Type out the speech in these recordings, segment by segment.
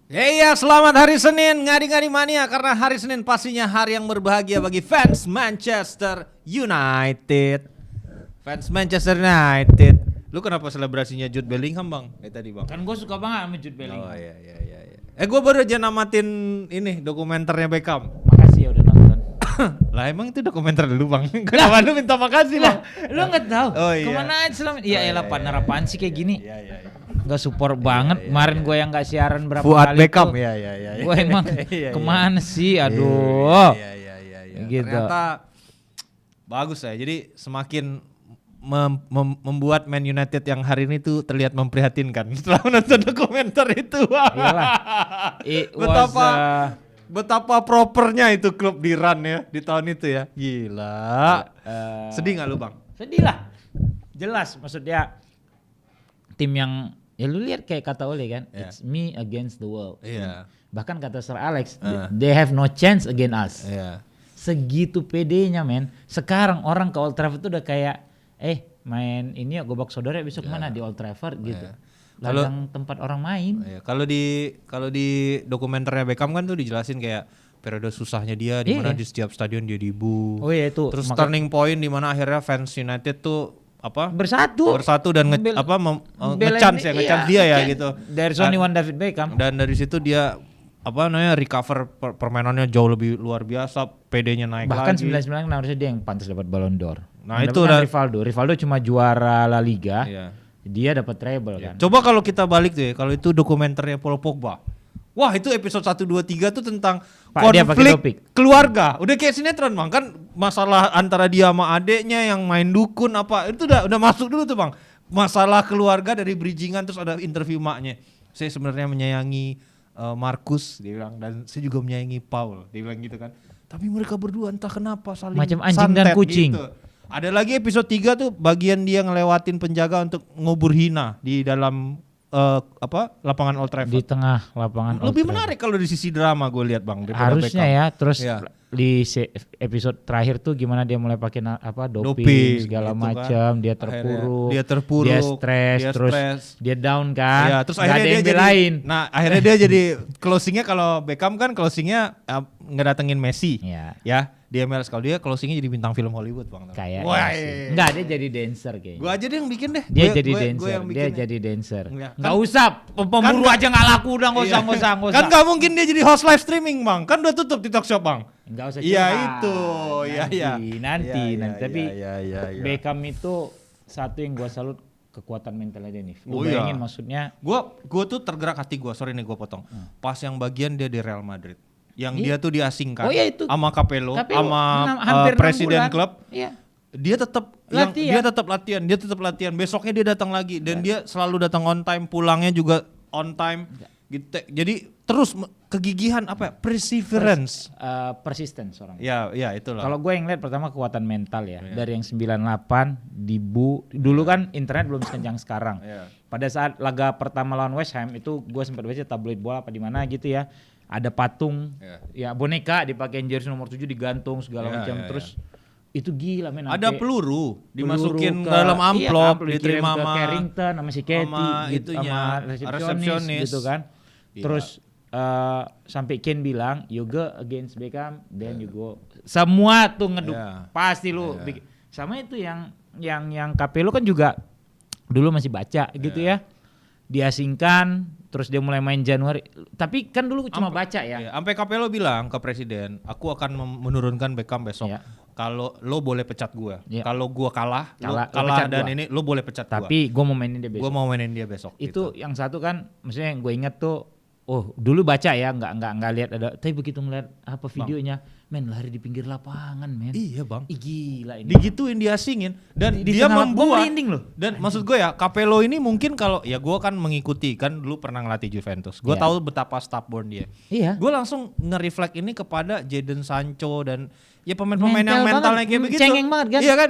Iya, selamat hari Senin, ngadi-ngadi mania, karena hari Senin pastinya hari yang berbahagia bagi fans Manchester United. Fans Manchester United. Lu kenapa selebrasinya Jude Bellingham, Bang? Tadi, Bang. Kan gue suka banget sama Jude Bellingham. Oh iya. Gue baru aja namatin ini dokumenter Beckham. Makasih ya udah nonton. Lah emang itu dokumenter dulu, Bang. Kenapa lu minta makasih, Bang? Lu nggak tahu? Oh, iya. Kemana aja selama? Iya, elah partner apaan sih kayak gini? Iya. Gak support banget. Kemarin gue yang gak siaran berapa Fuad kali Beckham, tuh. iya. Gue emang Iya. kemana sih? Aduh. Iya. Gitu. Ternyata bagus ya. Jadi semakin membuat Man United yang hari ini tuh terlihat memprihatinkan setelah menonton dokumenter itu. Iyalah. Betapa propernya itu klub di run ya di tahun itu ya. Gila. Sedih gak lu, Bang? Sedih lah. Jelas maksudnya tim yang ya lu lihat kayak kata Ole kan, it's me against the world. Iya. Bahkan kata Sir Alex, they have no chance against us. Iya. Segitu pedenya men. Sekarang orang ke Old Trafford tuh udah kayak main ini ya gobak saudara besok mana di Old Trafford gitu. Ladang tempat orang main. Iya. Kalau di dokumenternya Beckham kan tuh dijelasin kayak periode susahnya dia di mana di setiap stadion dia dibu. Oh iya itu. Terus turning point di mana akhirnya fans United tuh bersatu dan ngechance dia ya gitu. There's only one David Beckham. Dan dari situ dia recover permainannya jauh lebih luar biasa, PD-nya naik bahkan lagi. Bahkan 99 harusnya dia yang pantas dapat Ballon d'Or. Nah itu kan Rivaldo cuma juara La Liga. Iya. Dia dapat treble kan. Coba kalau kita balik tuh ya, kalau itu dokumenternya Paul Pogba. Wah, itu episode 1 2 3 tuh tentang konflik keluarga. Udah kayak sinetron, Bang. Kan masalah antara dia sama adeknya yang main dukun apa, itu udah masuk dulu tuh, Bang. Masalah keluarga dari bridgingan, terus ada interview maknya. Saya sebenarnya menyayangi Marcus, dia bilang, dan saya juga menyayangi Paul, dia bilang gitu kan. Tapi mereka berdua entah kenapa saling macam anjing dan kucing. Gitu. Ada lagi episode 3 tuh bagian dia ngelewatin penjaga untuk ngubur hina di dalam lapangan Old Trafford. Di tengah lapangan lebih menarik kalau di sisi drama gue lihat, Bang. Harusnya Beckham. ya. Terus di episode terakhir tuh gimana dia mulai pakai doping segala gitu macam, kan. dia terpuruk, dia stres, terus dia down kan. Ya, terus akhirnya dia belain. Akhirnya dia jadi closingnya, kalau Beckham kan closingnya ngedatengin Messi. Ya. Dia MLS, kalau dia closingnya jadi bintang film Hollywood, Bang. Kayak enggak, dia jadi dancer kayaknya. Gua aja deh yang bikin deh. Dia jadi dancer. Enggak kan, usah, pemburu aja enggak laku udah, enggak usah. Kan enggak mungkin dia jadi host live streaming, Bang. Kan udah tutup di talk shop, Bang. Enggak usah. Iya itu. Nanti. Tapi Beckham itu satu yang gua salut, kekuatan mentalnya dia nih. Lu bayangin maksudnya. Gua tuh tergerak hati gua. Sorry nih gua potong. Pas yang bagian dia di Real Madrid. Yang dia tuh diasingkan sama Capello sama presiden klub. Iya. Dia tetap latihan. Besoknya dia datang lagi dan dia selalu datang on time, pulangnya juga on time. Gitu. Jadi terus kegigihan perseverance, persistence orang. Ya itulah. Kalau gue yang lihat pertama kekuatan mental ya. Dari yang 98 dulu kan internet belum sekencang sekarang. Pada saat laga pertama lawan West Ham itu gue sempat baca tabloid bola apa di mana gitu ya. Ada patung, ya boneka dipakein jersey nomor 7 digantung segala macam. Terus itu gila men. Ada peluru dimasukin ke dalam amplop, diterima sama Carrington sama si Katie gitu, sama resepsionis gitu kan. Terus sampai Ken bilang you go against Beckham, then you go. Semua tuh ngeduk pasti lu. Sama itu yang Capello kan juga dulu masih baca gitu ya. Diasingkan, terus dia mulai main Januari. Tapi kan dulu cuma baca ya. Sampai Capello bilang ke presiden, aku akan menurunkan Beckham besok. Kalau lo boleh pecat gua. Kalau gua kalah dan gua. Ini lo boleh pecat gua. Tapi gua mau mainin dia besok. Gua mau mainin dia besok. Itu gitu. Yang satu kan, maksudnya yang gue inget tuh, dulu baca ya, nggak lihat ada. Tapi begitu ngeliat videonya, men lari di pinggir lapangan, men. Iya, Bang. Gila ini. Digituin, diasingin dan dia membuat. Loh. Dan maksud gue ya, Capello ini mungkin kalau ya gue kan mengikuti, kan dulu pernah ngelatih Juventus. Gue tahu betapa stubborn dia. Iya. Gue langsung nge-reflect ini kepada Jadon Sancho dan ya pemain-pemain yang mentalnya kayak begitu. Cengeng banget kan? Iya kan,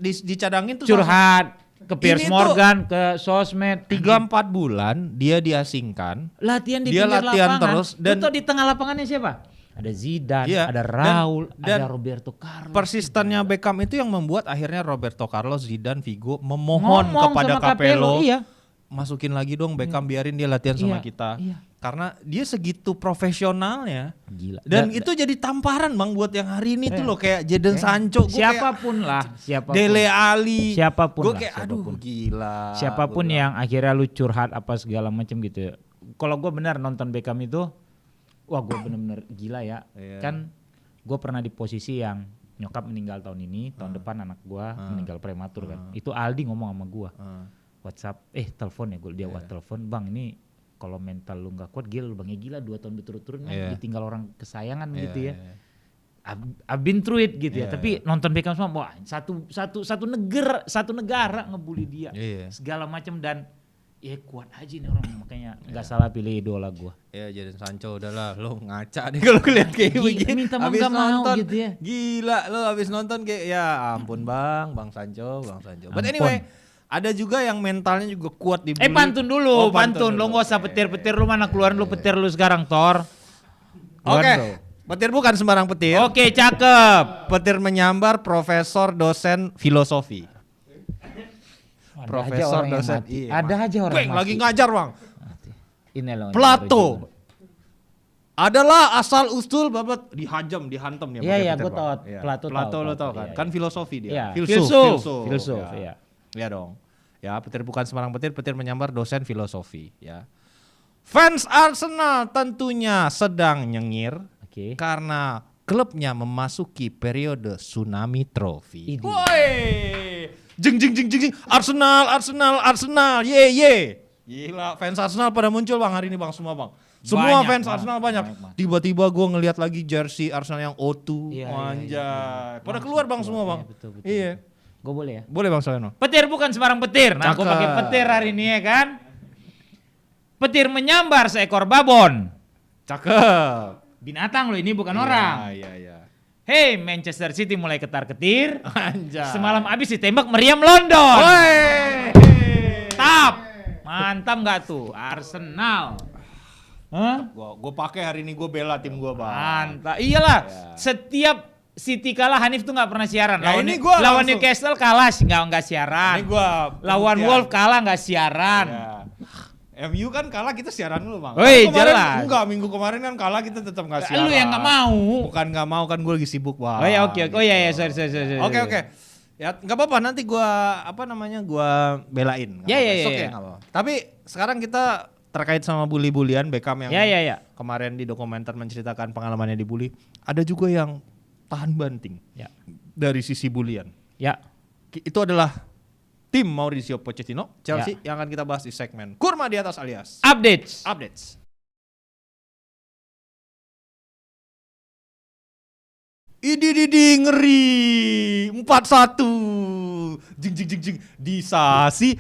dicadangin tuh curhat. Ke Piers Morgan, ke sosmed. 3-4 bulan dia diasingkan. Latihan di pinggir lapangan. Terus. Dan di tengah lapangannya siapa? Ada Zidane, ada Raul, ada Roberto Carlos. Persistennya Beckham itu yang membuat akhirnya Roberto Carlos, Zidane, Figo memohon kepada Capello. Masukin lagi dong Beckham, biarin dia latihan sama kita. karena dia segitu profesionalnya. Gila. Dan itu jadi tamparan Bang buat yang hari ini tuh loh kayak Jadon Sancho, siapapun lah, siapapun. Dele Alli, siapapun gue kayak siapapun. aduh gila. Siapapun yang akhirnya lu curhat apa segala macam gitu. Kalau gue benar nonton Beckham itu, wah gue bener-bener gila ya. Kan gue pernah di posisi yang nyokap meninggal tahun ini, tahun depan anak gue meninggal prematur kan. Itu Aldi ngomong sama gue, WhatsApp, telepon ya gue dia telepon, bang ini kalau mental lu nggak kuat gila lu bang, ya gila 2 tahun berturut-turut ditinggal orang kesayangan gitu ya. I've been through it gitu ya. Tapi nonton Beckham semua, wah satu negara ngebully dia segala macam dan ya kuat aja nih orang, makanya nggak salah pilih idola gue. Ya Jadon Sancho udahlah lo ngaca nih kalau lihat kayak begini. Minta abis nonton gitu ya. Gila lo abis nonton kayak ya ampun Bang Sancho. But anyway, ada juga yang mentalnya juga kuat di. Pantun dulu, pantun. Lo nggak usah petir-petir, lu mana keluarin lu petir lu sekarang Thor. Oke. Petir bukan sembarang petir. Oke, cakep. Petir menyambar profesor dosen filosofi. Profesor dosen. Ada aja orang mati. Lagi ngajar Bang. Ini loh. Plato adalah asal usul babat dihantam dia. Iya, gue tahu. Plato lo tau kan? Kan filosofi dia. Filsuf. Iya. Iya dong. Ya, petir bukan sembarang petir menyambar dosen filosofi. Ya. Fans Arsenal tentunya sedang nyengir karena klubnya memasuki periode tsunami trofi. Woi, jeng Arsenal, ye. Gila, fans Arsenal pada muncul Bang hari ini Bang, semua Bang. Semua fans Arsenal banyak. Tiba-tiba gue ngelihat lagi jersey Arsenal yang O2, anjay. Pada keluar Bang semua Bang. Iya. Gue boleh ya? Boleh Bang Saleno. Petir bukan sembarang petir. Nah, gue pakai petir hari ini ya kan. Petir menyambar seekor babon. Cakep. Binatang loh ini bukan orang. Iya. Hey, Manchester City mulai ketar-ketir. Anjay. Semalam abis ditembak meriam London. Woi. Tap. Mantap nggak tuh Arsenal? Hah? Gue pakai hari ini, gue bela tim gue Bang. Mantap. Iyalah. Setiap City kalah Hanif tuh nggak pernah siaran. Ya, lawan Newcastle kalah nggak siaran. Ini gua lawan Wolf kalah nggak siaran. Ya. MU kan kalah kita siaran dulu Bang. Woi jelas. Enggak, minggu kemarin kan kalah kita tetap nggak siaran. Lu yang nggak mau. Bukan nggak mau kan, gue lagi sibuk Bang. Oh ya oke. Oh ya sorry. Oke. Ya nggak apa-apa, nanti gue belain. Ya. Tapi sekarang kita terkait sama bully-bulian Beckham yang kemarin di dokumenter menceritakan pengalamannya dibully. Ada juga yang tahan banting dari sisi bulian. Ya. Itu adalah tim Mauricio Pochettino, Chelsea, yang akan kita bahas di segmen Kurma di atas alias Updates. Idi ngeri 4-1. Jing. Bisa sih.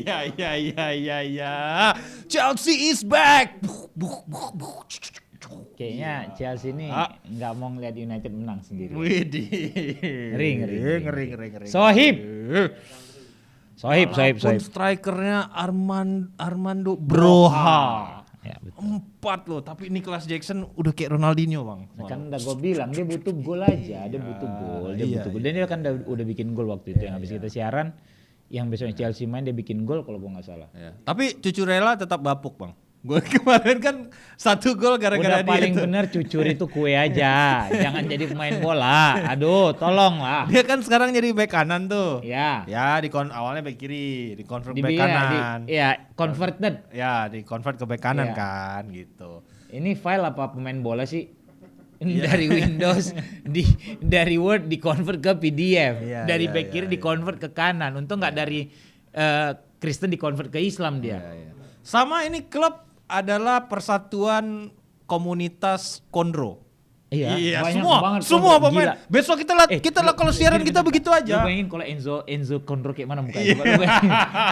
Ya. Chelsea is back. Kayaknya Chelsea ini nggak mau ngeliat United menang sendiri. Widih. Ngeri. Sohib. Walaupun strikernya Armando Broha. Ya, betul. 4 loh, tapi Nicholas Jackson udah kayak Ronaldinho Bang. Kan udah gue bilang dia butuh gol aja, dia butuh gol. Dan dia kan udah bikin gol waktu itu yang habis kita siaran, yang besoknya Chelsea main dia bikin gol kalau gue nggak salah. Tapi Cucurella tetap bapuk Bang. Gue kemarin kan 1 gol gara-gara dia. Udah paling bener Cucur itu kue aja, jangan jadi pemain bola. Aduh, tolong lah. Dia kan sekarang jadi bek kanan tuh. Ya. Ya, awalnya bek kiri, di-convert bek kanan. Converted. Ya, di-convert ke bek kanan kan gitu. Ini file apa pemain bola sih? Dari Windows dari Word di-convert ke PDF. Dari bek kiri di-convert ke kanan. Untung enggak dari Kristen di-convert ke Islam dia. Sama ini klub adalah persatuan komunitas Kondro. Iya, semua pemain. Besok kita lihat kalau siaran kita begitu aja. Lu bayangin kalau Enzo Kondro kayak mana mukanya?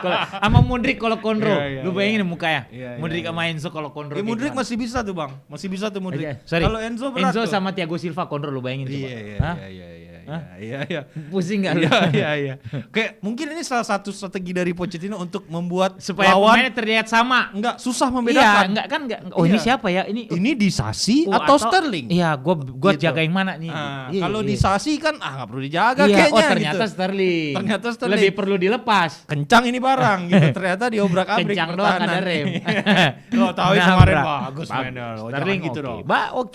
Kalau sama Mudryk kalau Kondro, lu bayangin mukanya. Mudryk sama Enzo kalau Kondro. Mudryk masih bisa tuh Bang, Mudryk. Sorry. Kalau Enzo berat Enzo sama Thiago Silva Kondro lu bayangin coba. Iya. Iya. Pusing enggak lu? Iya. Kayak mungkin ini salah satu strategi dari Pochettino untuk membuat supaya lawan pemainnya terlihat sama. Enggak susah membedakan. Iya, enggak. Oh, ini siapa ya? Ini di Sasi atau Sterling? Iya, gua Gitu. jagain mana nih? Kalau di Sasi kan enggak perlu dijaga iya, kayaknya ternyata gitu. Sterling. Ternyata Sterling. Lebih perlu dilepas. Kencang ini barang gitu. Ternyata diobrak-abrik Kencang doang ada rem. Lo tahu kemarin bagus mainnya. Sterling gitu dong.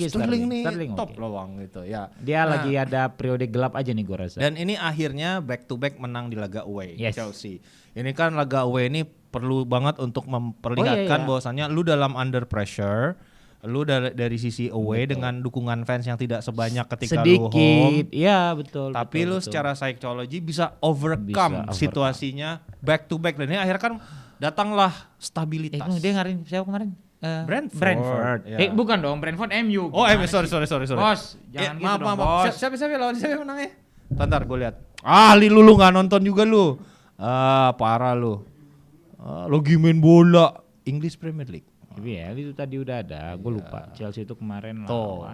Sterling nih Sterling top loh Bang gitu ya. Dia lagi ada periode gelap aja nih gue rasa. Dan ini akhirnya back to back menang di laga away Chelsea. Ini kan laga away ini perlu banget untuk memperlihatkan bahwasannya lu dalam under pressure, lu dari sisi away dengan dukungan fans yang tidak sebanyak ketika lu home. Iya betul. Tapi lu secara psikologi bisa overcome situasinya back to back, dan ini akhirnya kan datanglah stabilitas. Dia ngarin siapa kemarin? Brentford. Ya. Bukan dong, Brentford MU. Oh, sorry. Bos, jangan gitu dong, bos. Siapa lawan siapa menangnya? Bentar gue lihat. Lu nggak nonton juga lu. Parah lu. Lagi main bola English Premier League. Iya, itu tadi udah ada. Gue lupa. Chelsea itu kemarin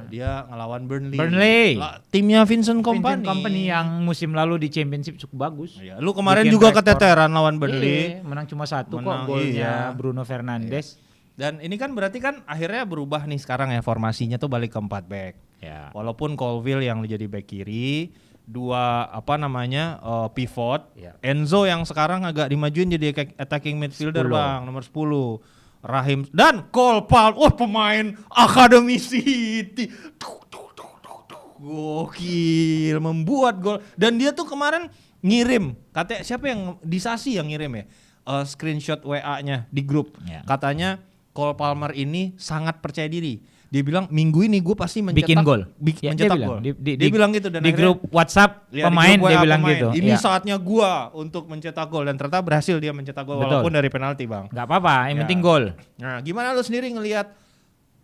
dia ngelawan Burnley. Timnya Vincent Kompany yang musim lalu di Championship cukup bagus. Iya, lu kemarin juga keteteran lawan Burnley. Menang cuma 1 kok golnya Bruno Fernandes. Dan ini kan berarti kan akhirnya berubah nih sekarang ya, formasinya tuh balik ke 4 back. Ya. Walaupun Colwill yang jadi back kiri, pivot. Ya. Enzo yang sekarang agak dimajuin jadi attacking midfielder 10. Bang, nomor 10. Raheem dan Cole Palmer, pemain Academy City. Gokil, membuat gol. Dan dia tuh kemarin ngirim, katanya siapa yang di Sasi yang ngirim ya? Screenshot WA-nya di grup. Ya. Katanya Cole Palmer ini sangat percaya diri. Dia bilang minggu ini gue pasti mencetak gol. Mencetak gol. Dia bilang gitu, dan di grup WhatsApp pemain dia bilang gitu. Ini saatnya gue untuk mencetak gol, dan ternyata berhasil dia mencetak gol walaupun dari penalti, Bang. Gak apa-apa, yang penting gol. Nah, gimana lu sendiri ngelihat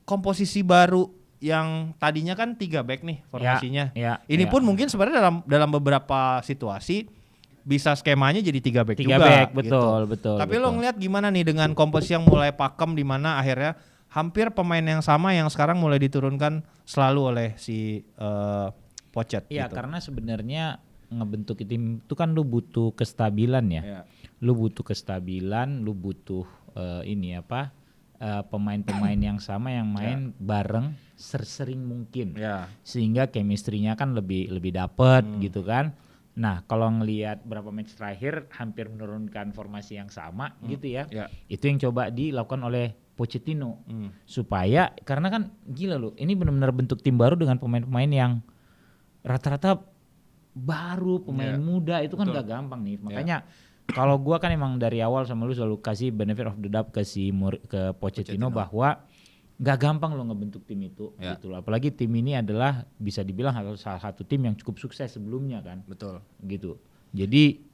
komposisi baru yang tadinya kan 3 back nih formasinya. Ini pun mungkin sebenarnya dalam beberapa situasi bisa skemanya jadi 3 back juga. 3 back, betul. Tapi lo ngelihat gimana nih dengan komposisi yang mulai pakem, di mana akhirnya hampir pemain yang sama yang sekarang mulai diturunkan selalu oleh si Pocket. Iya, karena sebenarnya ngebentuk tim itu kan lu butuh kestabilan ya. Lu butuh kestabilan, lu butuh pemain-pemain yang sama yang main bareng sering mungkin. Sehingga chemistry-nya kan lebih dapet gitu kan. Nah, kalau ngelihat berapa match terakhir hampir menurunkan formasi yang sama gitu ya. Itu yang coba dilakukan oleh Pochettino. Supaya, karena kan gila loh, ini benar-benar bentuk tim baru dengan pemain-pemain yang rata-rata baru, pemain muda, itu kan gak gampang nih. Makanya kalau gua kan emang dari awal sama lu selalu kasih benefit of the doubt ke Pochettino bahwa gak gampang lo ngebentuk tim itu gitu loh. Apalagi tim ini adalah bisa dibilang salah satu tim yang cukup sukses sebelumnya kan. Betul. Gitu. Jadi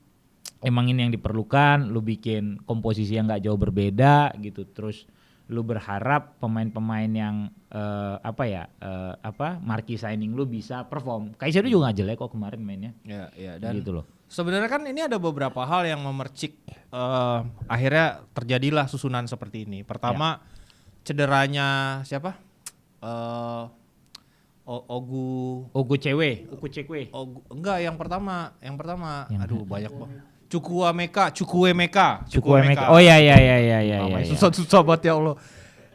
emang ini yang diperlukan, lu bikin komposisi yang gak jauh berbeda gitu. Terus lu berharap pemain-pemain yang marquee signing lu bisa perform. Kaisedo juga gak jelek kok kemarin mainnya. Iya, dan gitu loh. Sebenarnya kan ini ada beberapa hal yang memercik akhirnya terjadilah susunan seperti ini. Pertama, cederanya siapa? Ogu Cekwe. Enggak, yang pertama. Aduh, banyak banget. Chukwuemeka. Oh iya. Susah banget ya Allah.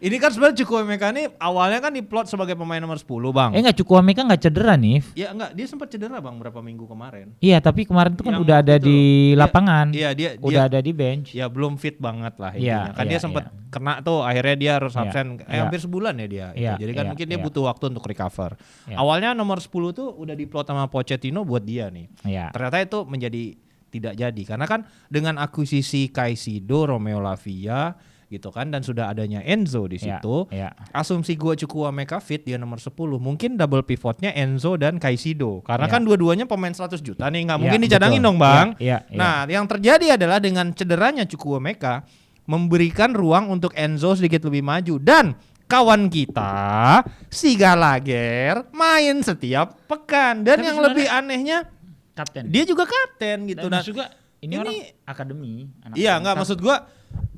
Ini kan sebenarnya Chukwuemeka ini awalnya kan diplot sebagai pemain nomor 10, Bang. Enggak, Chukwuemeka enggak cedera nih. Ya enggak, dia sempat cedera, Bang, berapa minggu kemarin. Iya, tapi kemarin tuh kan udah ada di lapangan. Iya, dia udah ada di bench. Ya belum fit banget lah intinya. Kan dia sempat kena tuh, akhirnya dia harus absen hampir sebulan ya dia. Jadi kan mungkin dia butuh waktu untuk recover. Awalnya nomor 10 tuh udah diplot sama Pochettino buat dia nih. Ternyata itu menjadi tidak jadi, karena kan dengan akuisisi Caicedo, Romeo Lavia gitu kan, dan sudah adanya Enzo di situ. Asumsi gua Chukwuemeka fit dia nomor 10, mungkin double pivotnya Enzo dan Caicedo, karena kan dua-duanya pemain 100 juta nih, nggak mungkin dicadangin dong, Bang. Nah, yang terjadi adalah dengan cederanya Chukwuemeka memberikan ruang untuk Enzo sedikit lebih maju, dan kawan kita si Gallagher main setiap pekan, dan yang lebih anehnya kapten. Dia juga kapten gitu. Dan juga ini orang akademi. Iya, enggak, maksud gua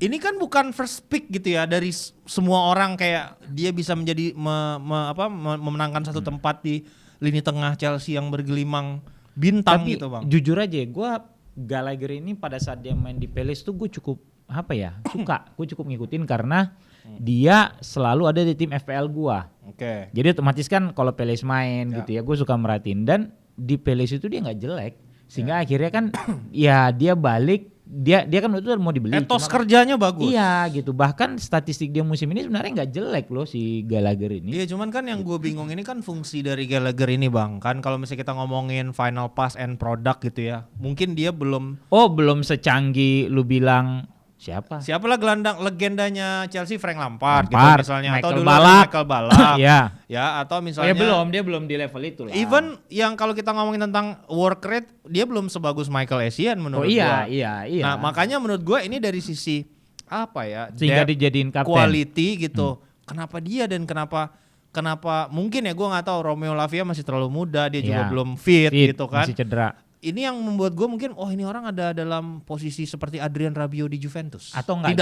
ini kan bukan first pick gitu ya dari semua orang, kayak dia bisa menjadi memenangkan satu tempat di lini tengah Chelsea yang bergelimang bintang tapi gitu Bang. Jujur aja gue Gallagher ini pada saat dia main di Palace tuh gue cukup gue cukup ngikutin karena dia selalu ada di tim FPL gue. Jadi otomatis kan kalau Palace main gitu ya gue suka merhatiin, dan di Palace itu dia nggak jelek sehingga akhirnya kan ya dia balik. Dia kan itu mau dibeli. Etos kerjanya bagus. Iya gitu. Bahkan statistik dia musim ini sebenarnya nggak jelek loh si Gallagher ini. Iya cuman kan yang gue bingung ini kan fungsi dari Gallagher ini Bang. Kan kalau misalnya kita ngomongin final pass and product gitu ya. Mungkin dia belum secanggih lu bilang siapa? Siapalah gelandang legendanya Chelsea Frank Lampard gitu misalnya, Michael atau dulu Ballack. Michael Ballack. Ya, atau misalnya dia belum di level itu lah. Even yang kalau kita ngomongin tentang work rate, dia belum sebagus Michael Essien menurut gua. Iya. Nah, makanya menurut gua ini dari sisi apa ya? Sehingga dijadiin kapten. Quality gitu. Kenapa dia dan kenapa mungkin ya gua nggak tahu, Romeo Lavia masih terlalu muda, dia juga belum fit gitu kan. Masih cedera. Ini yang membuat gue mungkin ini orang ada dalam posisi seperti Adrian Rabiot di Juventus. Atau enggak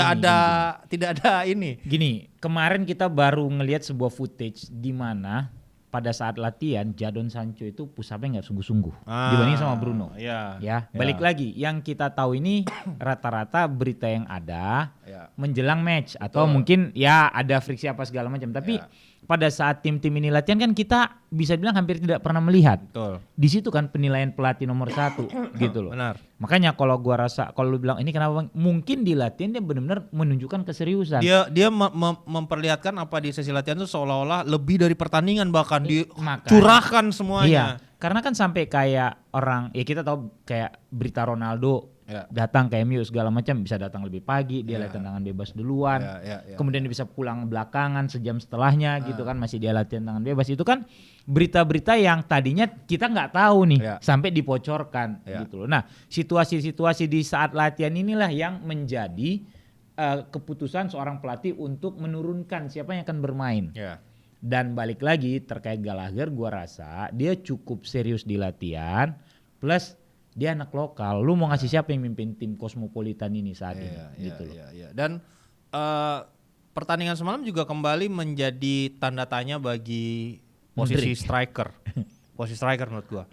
tidak ada ini. Gini, kemarin kita baru ngelihat sebuah footage di mana pada saat latihan Jadon Sancho itu push up-nya enggak sungguh-sungguh dibanding sama Bruno. Balik lagi, yang kita tahu ini rata-rata berita yang ada menjelang match atau mungkin ya ada friksi apa segala macam, tapi pada saat tim-tim ini latihan kan kita bisa bilang hampir tidak pernah melihat. Betul. Di situ kan penilaian pelatih nomor 1 gitu loh. Benar. Makanya kalau gua rasa kalau lu bilang ini kenapa mungkin di latihan dia benar-benar menunjukkan keseriusan. Dia memperlihatkan apa di sesi latihan itu seolah-olah lebih dari pertandingan, bahkan dicurahkan semuanya. Iya, karena kan sampai kayak orang ya kita tahu kayak berita Ronaldo datang ke MU segala macam, bisa datang lebih pagi, dia latihan tangan bebas duluan. Kemudian dia bisa pulang belakangan sejam setelahnya gitu kan, masih dia latihan tangan bebas. Itu kan berita-berita yang tadinya kita nggak tahu nih sampai dipocorkan gitu loh. Nah, situasi-situasi di saat latihan inilah yang menjadi keputusan seorang pelatih untuk menurunkan siapa yang akan bermain. Dan balik lagi terkait Gallagher, gua rasa dia cukup serius di latihan, plus dia anak lokal. Lu mau ngasih siapa yang mimpin tim Cosmopolitan ini saat ini gitu loh. Dan pertandingan semalam juga kembali menjadi tanda tanya bagi posisi striker. Posisi striker menurut gua.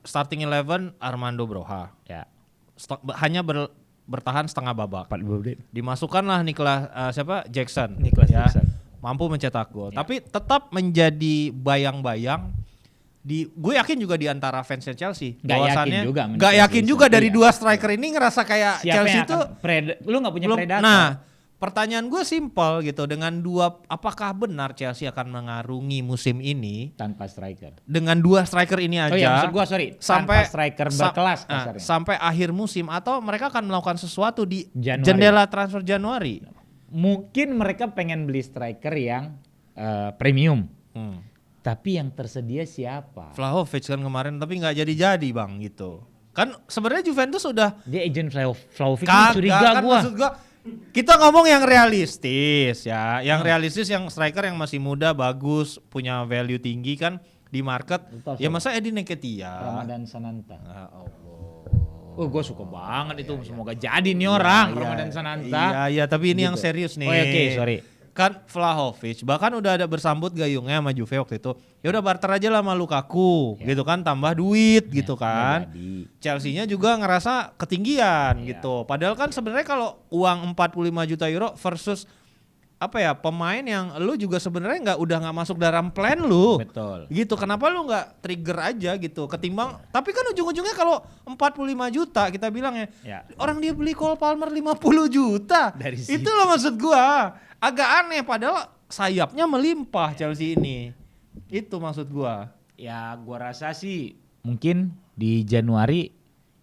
Starting 11 Armando Broja. Hanya bertahan setengah babak. Dimasukkanlah Jackson. Jackson. Mampu mencetak gol. Tapi tetap menjadi bayang-bayang gue yakin juga di antara fansnya Chelsea. Gak yakin juga dari dua striker ini ngerasa kayak siapa Chelsea itu lu gak punya predator. Nah, pertanyaan gue simpel gitu, apakah benar Chelsea akan mengarungi musim ini tanpa striker? Dengan dua striker ini aja. Maksud gue tanpa striker berkelas kasarnya. Sampai akhir musim, atau mereka akan melakukan sesuatu di jendela transfer Januari? Mungkin mereka pengen beli striker yang premium. Tapi yang tersedia siapa? Vlahovic kan kemarin, tapi nggak jadi Bang gitu. Kan sebenarnya Juventus udah dia agent Vlahovic, curiga kan, gua. Maksud gua kita ngomong yang realistis ya, realistis, yang striker yang masih muda, bagus, punya value tinggi kan di market. Betul, ya masa Edi Nketiah, Ramadan Sananta. Gue suka banget itu, semoga jadi nih orang Ramadan Sananta. Iya, tapi ini gitu. Yang serius nih. Oke, sorry. Kan Vlahovic bahkan udah ada bersambut gayungnya sama Juve waktu itu. Ya udah barter aja lah sama Lukaku gitu kan, tambah duit gitu kan. Chelsea-nya juga ngerasa ketinggian gitu. Padahal kan sebenarnya kalau uang 45 juta euro versus pemain yang lu juga sebenarnya nggak masuk dalam plan lu. Betul. Gitu. Kenapa lu nggak trigger aja gitu ketimbang, tapi kan ujung-ujungnya kalau 45 juta kita bilang orang dia beli Cole Palmer 50 juta. Itu loh maksud gua. Agak aneh, padahal sayapnya melimpah Chelsea ini. Itu maksud gua. Ya gua rasa sih mungkin di Januari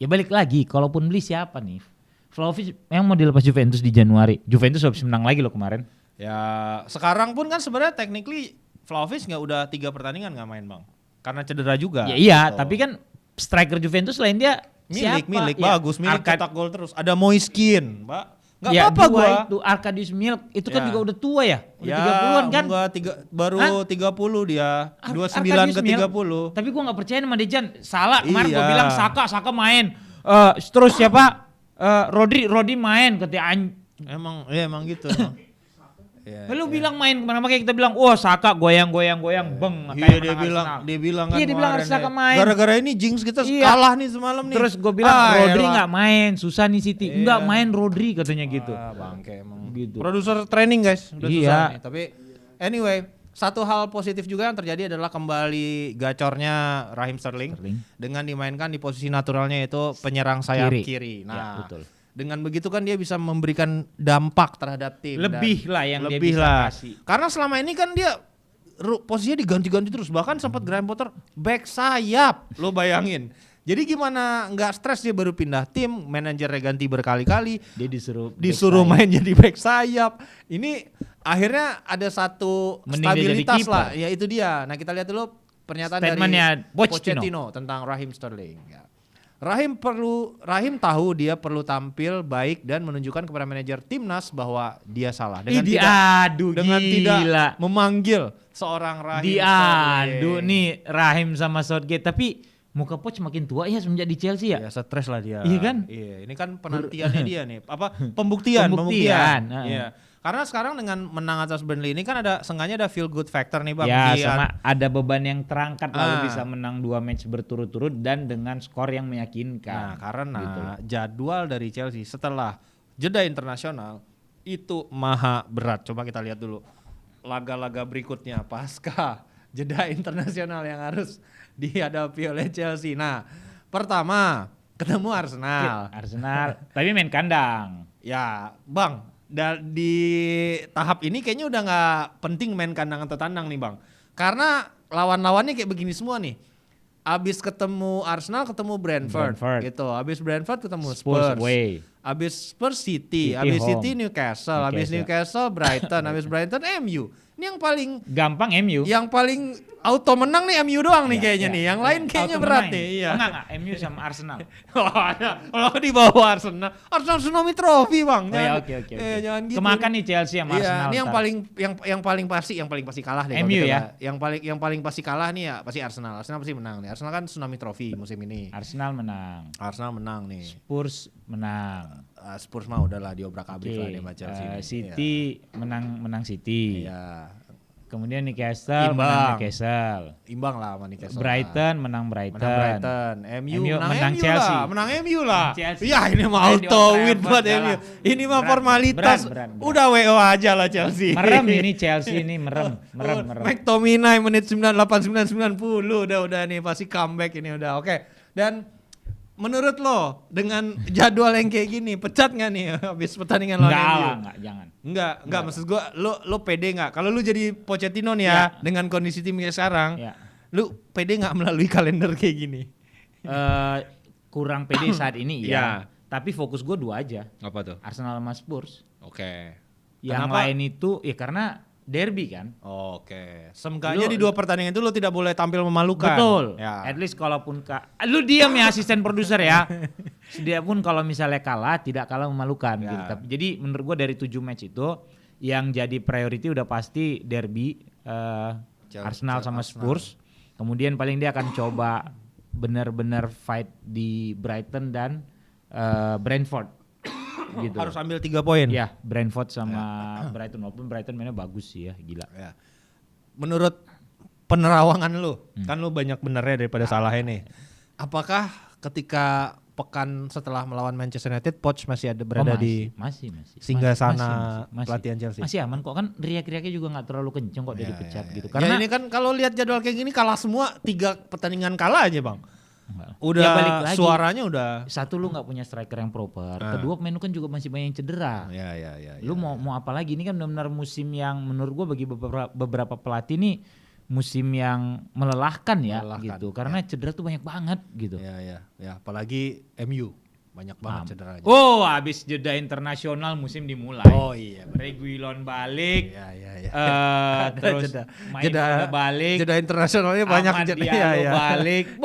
ya balik lagi, kalaupun beli siapa nih? Vlahovic yang mau dilepas Juventus di Januari. Juventus habis menang lagi loh kemarin. Ya sekarang pun kan sebenarnya technically Vlahovic udah 3 pertandingan nggak main Bang. Karena cedera juga. Ya, iya, tapi kan striker Juventus lain dia milik bagus, cetak gol terus. Ada Moiskin, Mbak. Gak apa-apa gua. Itu Arkadiusz Milik itu kan juga udah tua ya. Udah 30-an kan? Baru 30 dia. 29 ke 30. Tapi gua enggak percaya sama Dejan. Salah, kemarin gua bilang Saka main. Terus siapa? Rodri main ketika emang gitu. Lu bilang main kemana, makanya kita bilang, Saka goyang, beng. Iya, dia bilang kan. Iya, dia bilang harus Saka main. Gara-gara ini jinx kita kalah nih semalam nih. Terus gue bilang Rodri nggak main, susah nih City. Enggak main Rodri katanya gitu. Bangke emang. Gitu. Produser training guys, udah susah nih. Tapi anyway, satu hal positif juga yang terjadi adalah kembali gacornya Raheem Sterling. Dengan dimainkan di posisi naturalnya yaitu penyerang sayap kiri. Nah, betul. Dengan begitu kan dia bisa memberikan dampak terhadap tim. Lebih lah yang dia bisa kasih. Karena selama ini kan dia posisinya diganti-ganti terus. Bahkan sempat Graham Potter back sayap. Lo bayangin. Jadi gimana nggak stres dia baru pindah tim, manajernya ganti berkali-kali. Dia disuruh main jadi back sayap. Ini akhirnya ada satu stabilitas lah. Ya itu dia. Nah kita lihat dulu pernyataan dari Pochettino tentang Raheem Sterling. Ya. Raheem tahu dia perlu tampil baik dan menunjukkan kepada manajer timnas bahwa dia salah dengan tidak memanggil seorang Raheem Sterling. Nih Raheem sama Southgate, tapi muka Poch makin tua ya semenjak di Chelsea ya. Ya stres lah dia. Iya kan? Iya, ini kan penantiannya dia nih. Pembuktian. Iya. Karena sekarang dengan menang atas Burnley ini kan seenggaknya ada feel good factor nih Bang. Ya sama ada beban yang terangkat lalu bisa menang 2 match berturut-turut dan dengan skor yang meyakinkan. Nah karena jadwal dari Chelsea setelah jeda internasional itu maha berat. Coba kita lihat dulu laga-laga berikutnya pasca jeda internasional yang harus dihadapi oleh Chelsea. Nah pertama ketemu Arsenal. Tapi main kandang. Ya Bang. Di tahap ini kayaknya udah nggak penting main kandang atau tandang nih Bang. Karena lawan-lawannya kayak begini semua nih. Abis ketemu Arsenal ketemu Brentford. Gitu. Abis Brentford ketemu Spurs. Abis Spurs City abis City Newcastle. Abis Newcastle Brighton. Abis Brighton MU. Ini yang paling gampang MU. Yang paling auto menang nih MU doang nih kayaknya nih. Yang lain kayaknya berat nih. Iya. Enggak, MU sama Arsenal. Kalau di bawah Arsenal tsunami trofi Bang. Oke. Jangan gitu. Kemakan nih Chelsea sama Arsenal. Ini yang paling pasti kalah deh. MU ya. Yang paling pasti kalah nih ya pasti Arsenal. Arsenal pasti menang nih. Arsenal kan tsunami trofi musim ini. Arsenal menang nih. Spurs menang. Spurs mah udahlah diobrak-abrik lah dia sama Chelsea. City menang City. Iya. Kemudian Newcastle menang Newcastle. Imbang lah sama Newcastle. Brighton menang Brighton. MU menang Chelsea. Menang MU lah. Ya ini mah auto win buat MU. Ini mah formalitas. Udah WO aja lah Chelsea. Merem ini Chelsea ini merem. McTominay menit 98 90 udah nih pasti comeback ini udah. Oke. Dan menurut lo dengan jadwal yang kayak gini pecat nggak nih habis pertandingan lawan MU? Jangan. Enggak maksud gua lo pede nggak? Kalau lu jadi Pochettino nih ya dengan kondisi timnya sekarang, lu pede nggak melalui kalender kayak gini? Kurang pede saat ini ya. Tapi fokus gua 2 aja. Apa tuh? Arsenal sama Spurs. Oke. Yang lain itu ya karena derby kan. Oke. Seenggaknya di 2 pertandingan itu lo tidak boleh tampil memalukan. Betul. Ya. At least kalaupun lu diam ya asisten produser ya. Dia pun kalau misalnya kalah tidak kalah memalukan gitu. Tapi jadi menurut gua dari 7 match itu yang jadi priority udah pasti derby Arsenal sama Spurs. Kemudian paling dia akan coba benar-benar fight di Brighton dan Brentford. Gitu. Harus ambil 3 poin. Ya, Brentford sama Brighton. Walaupun Brighton mainnya bagus sih ya, gila. Ya. Menurut penerawangan lu, kan lu banyak benernya daripada salahnya nih. Apakah ketika pekan setelah melawan Manchester United, Poch masih ada berada di singgah sana pelatihan Chelsea? Masih aman kok, kan riak-riaknya juga nggak terlalu kenceng kok dia dipecat gitu. Karena ini kan kalau lihat jadwal kayak gini kalah semua, 3 pertandingan kalah aja Bang. Udah ya balik lagi. Suaranya udah. Satu lu nggak punya striker yang proper. Kedua pemain lu kan juga masih banyak yang cedera. Lu mau apa lagi? Ini kan benar-benar musim yang menurut gua bagi beberapa pelatih nih musim yang melelahkan gitu. Karena cedera tuh banyak banget gitu. Ya, apalagi MU banyak banget cederanya. Habis jeda internasional musim dimulai. Reguilon balik. Terus jeda balik. Jeda internasionalnya banyak jeda balik.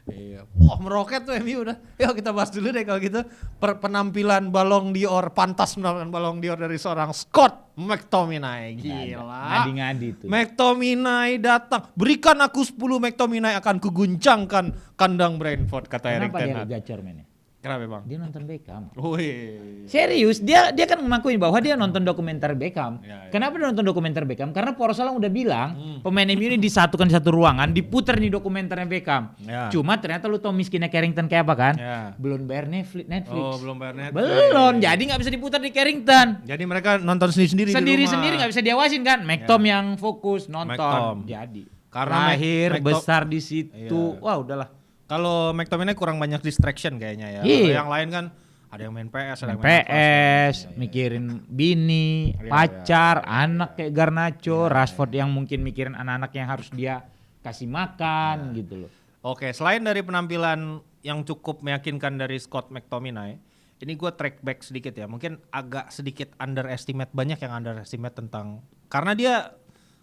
Iya. Wah meroket tuh MU udah. Yuk kita bahas dulu deh kalau gitu. Penampilan Ballon d'Or, pantas mendapat Ballon d'Or dari seorang Scott McTominay. Gila. Ngadi-ngadi tuh. McTominay datang. Berikan aku 10 McTominay akan kuguncangkan kandang Brentford kata Erik Ten Hag. Kenapa dia gacor mainnya? Kenapa bang? Dia nonton Beckham. Wih. Serius, dia kan mengakui bahwa dia nonton dokumenter Beckham. Ya. Kenapa dia nonton dokumenter Beckham? Karena Porsolang udah bilang pemain MU ini disatukan di satu ruangan, diputer nih dokumenternya Beckham. Ya. Cuma ternyata lu tau miskinnya Carrington kayak apa kan? Ya. Belum bayar Netflix. Oh, belum bayar Netflix. Belum, jadi nggak bisa diputar di Carrington. Jadi mereka nonton sendiri-sendiri di rumah. Sendiri-sendiri nggak bisa diawasin kan? McTom yang fokus nonton. McTom. Jadi Karena lahir McTom besar di situ. Iya. Wah udahlah. Kalau McTominay kurang banyak distraction kayaknya ya. Iya. Kalau yang lain kan ada yang main PS, ada yang main PS, apa, mikirin bini, Iya, pacar, anak kayak Garnacho, Rashford yang mungkin mikirin anak-anak yang harus dia kasih makan gitu loh. Oke, selain dari penampilan yang cukup meyakinkan dari Scott McTominay, ini gue track back sedikit ya. Mungkin agak sedikit underestimate, banyak yang underestimate tentang karena dia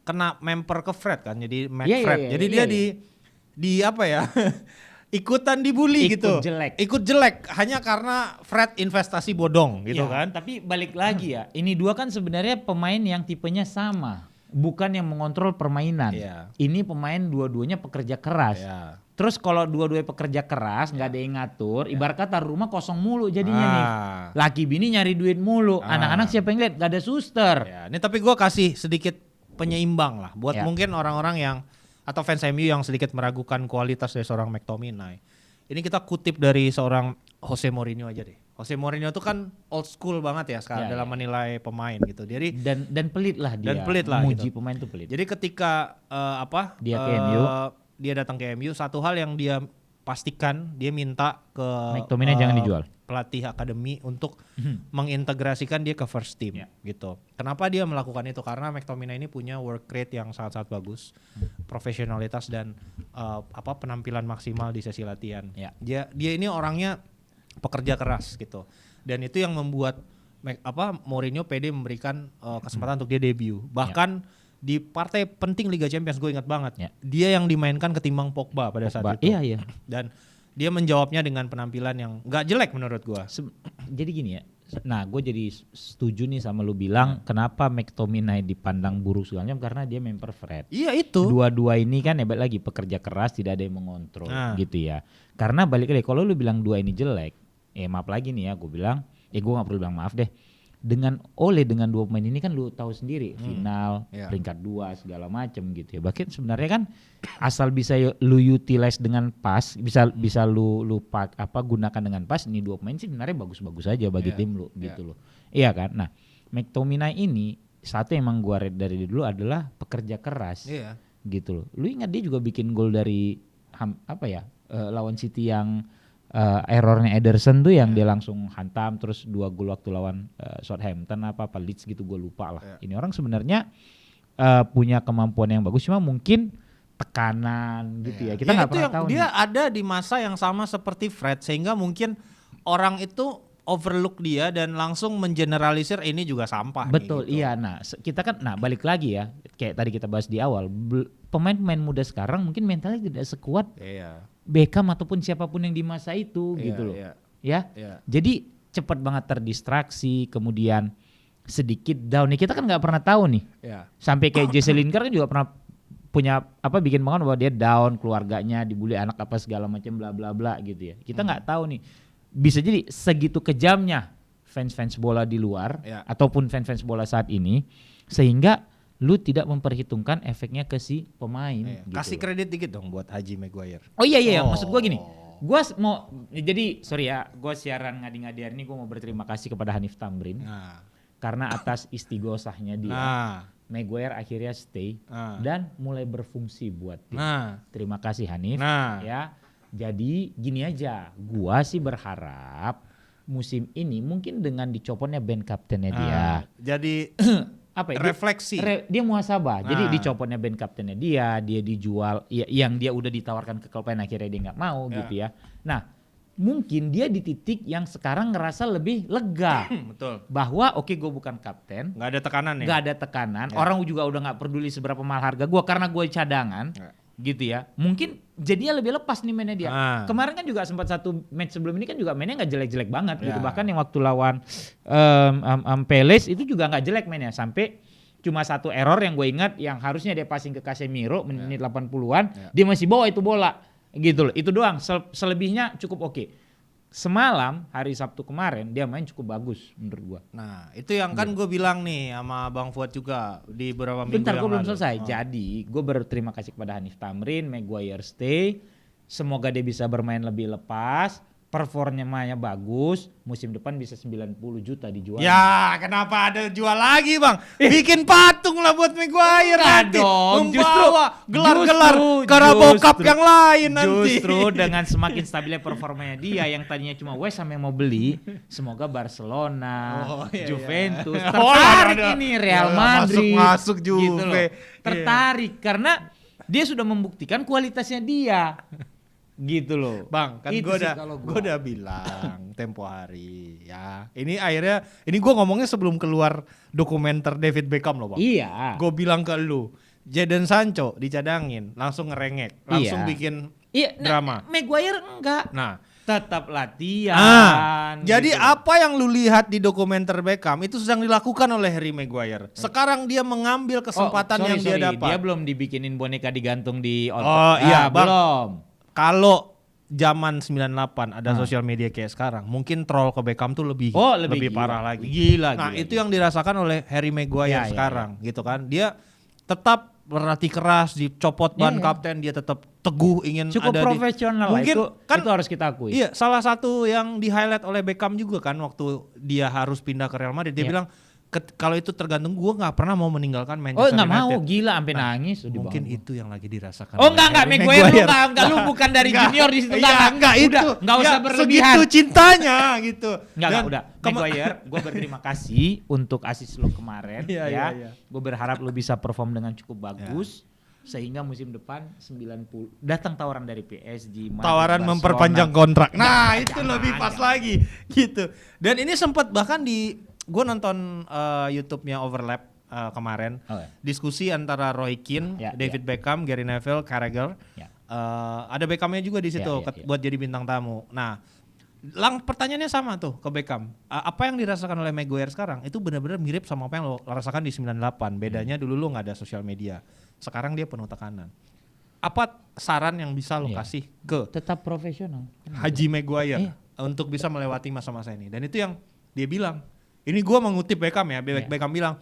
kena member ke Fred kan, jadi Matt Fred. Jadi dia di apa ya? Ikutan dibully gitu. Ikut jelek hanya karena Fred investasi bodong gitu kan. Tapi balik lagi ya, ini dua kan sebenarnya pemain yang tipenya sama, bukan yang mengontrol permainan. Ini pemain dua-duanya pekerja keras. Terus kalau dua-duanya pekerja keras, nggak ada yang ngatur, ibarat kata rumah kosong mulu jadinya nih. Laki bini nyari duit mulu, anak-anak siapa yang lihat? Gak ada suster. Ini tapi gue kasih sedikit penyeimbang lah buat mungkin orang-orang yang atau fans MU yang sedikit meragukan kualitas dari seorang McTominay. Ini kita kutip dari seorang Jose Mourinho aja deh. Jose Mourinho itu kan old school banget ya sekarang dalam menilai pemain gitu. Jadi dan pelit lah dia. Dan pelit lah muji gitu. Pemain tuh pelit. Jadi ketika dia ke MU, dia datang ke MU, satu hal yang dia pastikan dia minta ke McTominay jangan dijual. Pelatih akademi untuk mengintegrasikan dia ke first team gitu. Kenapa dia melakukan itu? Karena McTominay ini punya work rate yang sangat-sangat bagus, profesionalitas dan penampilan maksimal di sesi latihan. Dia ini orangnya pekerja keras gitu. Dan itu yang membuat Mourinho pede memberikan kesempatan untuk dia debut. Bahkan di partai penting Liga Champions gue ingat banget. Dia yang dimainkan ketimbang Pogba pada saat itu. Iya. Dan dia menjawabnya dengan penampilan yang nggak jelek menurut gue. Jadi gini ya, nah gue jadi setuju nih sama lu bilang kenapa McTominay dipandang buruk segala macam karena dia member Fred. Iya itu. Dua-dua ini kan hebat lagi pekerja keras tidak ada yang mengontrol gitu ya. Karena balik lagi kalau lu bilang dua ini jelek, maaf lagi nih ya gue bilang, gue nggak perlu bilang maaf deh. Dengan dua pemain ini kan lu tahu sendiri final peringkat 2 segala macam gitu ya. Bahkan sebenarnya kan asal bisa lu utilize dengan pas, bisa lu gunakan dengan pas, ini dua pemain sih sebenarnya bagus-bagus aja bagi tim lu gitu loh. Iya kan? Nah, McTominay ini satu emang gua read dari dulu adalah pekerja keras. Gitu loh. Lu ingat dia juga bikin gol dari lawan City yang errornya Ederson tuh yang dia langsung hantam, terus 2 gol waktu lawan Southampton Leeds gitu gue lupa lah. Ini orang sebenarnya punya kemampuan yang bagus, cuma mungkin tekanan gitu ya. Kita nggak pernah tahu. Dia ada di masa yang sama seperti Fred sehingga mungkin orang itu overlook dia dan langsung mengeneralisir ini juga sampah. Betul, gitu. Iya. Nah, kita kan balik lagi ya, kayak tadi kita bahas di awal, pemain-pemain muda sekarang mungkin mentalnya tidak sekuat Beckham ataupun siapapun yang di masa itu gitu loh. Ya. Jadi cepat banget terdistraksi, kemudian sedikit down nih. Kita kan nggak pernah tahu nih. Sampai kayak Jesse Lingard kan juga pernah punya bikin banget bahwa dia down, keluarganya dibully, anak apa segala macam bla bla bla gitu ya. Kita nggak tahu nih. Bisa jadi segitu kejamnya fans bola di luar ataupun fans bola saat ini sehingga lu tidak memperhitungkan efeknya ke si pemain. Gitu. Kasih kredit dikit dong buat Haji Maguire. Oh iya, maksud gua gini. Gua mau jadi sorry ya, gua siaran ngadi-ngadi hari ini gua mau berterima kasih kepada Hanif Tamrin. Karena atas istighosahnya dia. Maguire akhirnya stay dan mulai berfungsi buat tim. Terima kasih Hanif ya. Jadi gini aja, gua sih berharap musim ini mungkin dengan dicopotnya band kaptennya dia. Jadi refleksi. Dia muhasabah. Jadi dicopotnya band kaptennya dia dijual yang dia udah ditawarkan ke klub lain akhirnya dia nggak mau gitu ya. Nah, mungkin dia di titik yang sekarang ngerasa lebih lega. Betul. Bahwa gue bukan kapten. Nggak ada tekanan ya? Nggak ada tekanan. Orang juga udah nggak peduli seberapa mahal harga gue karena gue cadangan. Gitu ya. Mungkin jadinya lebih lepas nih mainnya dia. Kemarin kan juga sempat satu match sebelum ini kan juga mainnya nggak jelek-jelek banget gitu. Bahkan yang waktu lawan Palace itu juga nggak jelek mainnya. Sampai cuma satu error yang gue ingat yang harusnya dia passing ke Casemiro menit 80-an. Dia masih bawa itu bola gitu loh. Itu doang. Selebihnya cukup oke. semalam hari Sabtu kemarin dia main cukup bagus menurut gua. Nah itu yang kan gue bilang nih sama Bang Fuad juga di beberapa minggu Bentar, yang gue belum lalu. selesai. Jadi gue berterima kasih kepada Hanif Tamrin, Maguire stay. Semoga dia bisa bermain lebih lepas. Performanya bagus, musim depan bisa 90 juta dijual. Ya kenapa ada jual lagi bang? Bikin patung lah buat Maguire nanti. Dong, Membawa gelar-gelar Carabao Cup yang lain nanti. Justru dengan semakin stabilnya performanya dia yang tadinya cuma West Ham yang mau beli, semoga Barcelona, Juventus tertarik ini Real Madrid. Masuk Juve. Gitu loh. Tertarik karena dia sudah membuktikan kualitasnya dia. Gitu loh. Bang, kan gue udah bilang tempo hari ya. Ini akhirnya ini gue ngomongnya sebelum keluar dokumenter David Beckham loh, Bang. Iya. Gue bilang ke lu, Jadon Sancho dicadangin, langsung ngerengek, langsung bikin drama. Maguire enggak. Nah, tetap latihan. Jadi gitu. apa yang lu lihat di dokumenter Beckham itu sedang dilakukan oleh Harry Maguire. Sekarang dia mengambil kesempatan yang dia dapat. Dia belum dibikinin boneka digantung di iya, Bang. Belum. Kalau zaman 98 ada sosial media kayak sekarang, mungkin troll ke Beckham tuh lebih parah lagi. Gila. Itu yang dirasakan oleh Harry Maguire sekarang, gitu kan. Dia tetap berlatih keras, dicopot ban kapten, dia tetap teguh ingin cukup ada profesional mungkin itu harus kita akui. Iya, salah satu yang di-highlight oleh Beckham juga kan waktu dia harus pindah ke Real Madrid, dia bilang kalau itu tergantung gue nggak pernah mau meninggalkan Manchester United. Oh nggak mau, gila sampai nangis. Mungkin itu yang lagi dirasakan. Oh enggak, Maguire lu bukan dari junior di situ. Enggak itu. Enggak usah berlebihan. Segitu cintanya gitu. Enggak udah. Maguire, gue berterima kasih untuk asis lo kemarin ya. Gue berharap lo bisa perform dengan cukup bagus. Sehingga musim depan 90 datang tawaran dari PSG, tawaran memperpanjang kontrak. Nah, itu lebih pas lagi gitu. Dan ini sempat bahkan gue nonton YouTube-nya Overlap kemarin, diskusi antara Roy Keane, David Beckham, Gary Neville, Carragher. Ada Beckham-nya juga di situ buat jadi bintang tamu. Nah, pertanyaannya sama tuh ke Beckham. Apa yang dirasakan oleh Maguire sekarang itu benar-benar mirip sama apa yang lo rasakan di 98. Bedanya dulu lo nggak ada sosial media. Sekarang dia penuh tekanan. Apa saran yang bisa lo kasih ke tetap profesional Haji Maguire untuk bisa melewati masa-masa ini? Dan itu yang dia bilang. Ini gue mengutip Beckham ya. Beckham bilang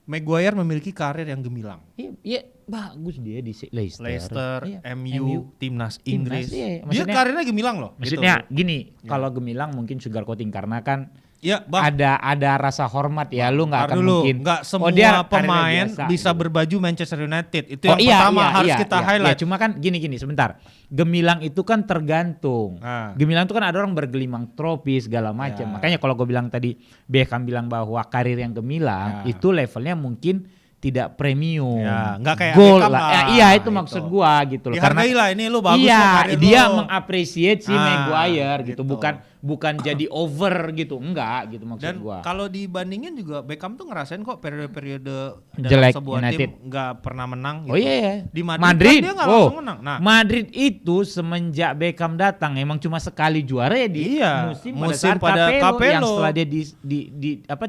Maguire memiliki karir yang gemilang. Iya, bagus dia di Leicester, MU, Timnas Inggris. Dia karirnya gemilang loh. Maksudnya gini, kalau gemilang mungkin sugar coating karena kan Bang. ada rasa hormat ya, lu nggak akan mungkin. Nggak semua pemain bisa berbaju Manchester United. Itu yang pertama harus kita highlight. Cuma kan gini sebentar. Gemilang itu kan tergantung. Gemilang itu kan ada orang bergelimang trofi segala macam. Makanya kalau gue bilang tadi Beckham bilang bahwa karir yang gemilang itu levelnya mungkin tidak premium. Nggak kayak goal Beckham lah. Itu maksud gua gitu loh. Dihargai lah, ini lu bagus loh karir dia lo. Mengapresiasi Maguire gitu. Bukan jadi over gitu. Enggak gitu maksud gua. Dan kalau dibandingin juga Beckham tuh ngerasain kok periode-periode jelek sebuah United. tim nggak pernah menang gitu. Oh iya. Di Madrid kan dia nggak langsung menang. Nah, Madrid itu semenjak Beckham datang emang cuma sekali juara ya di musim pada Capello yang setelah dia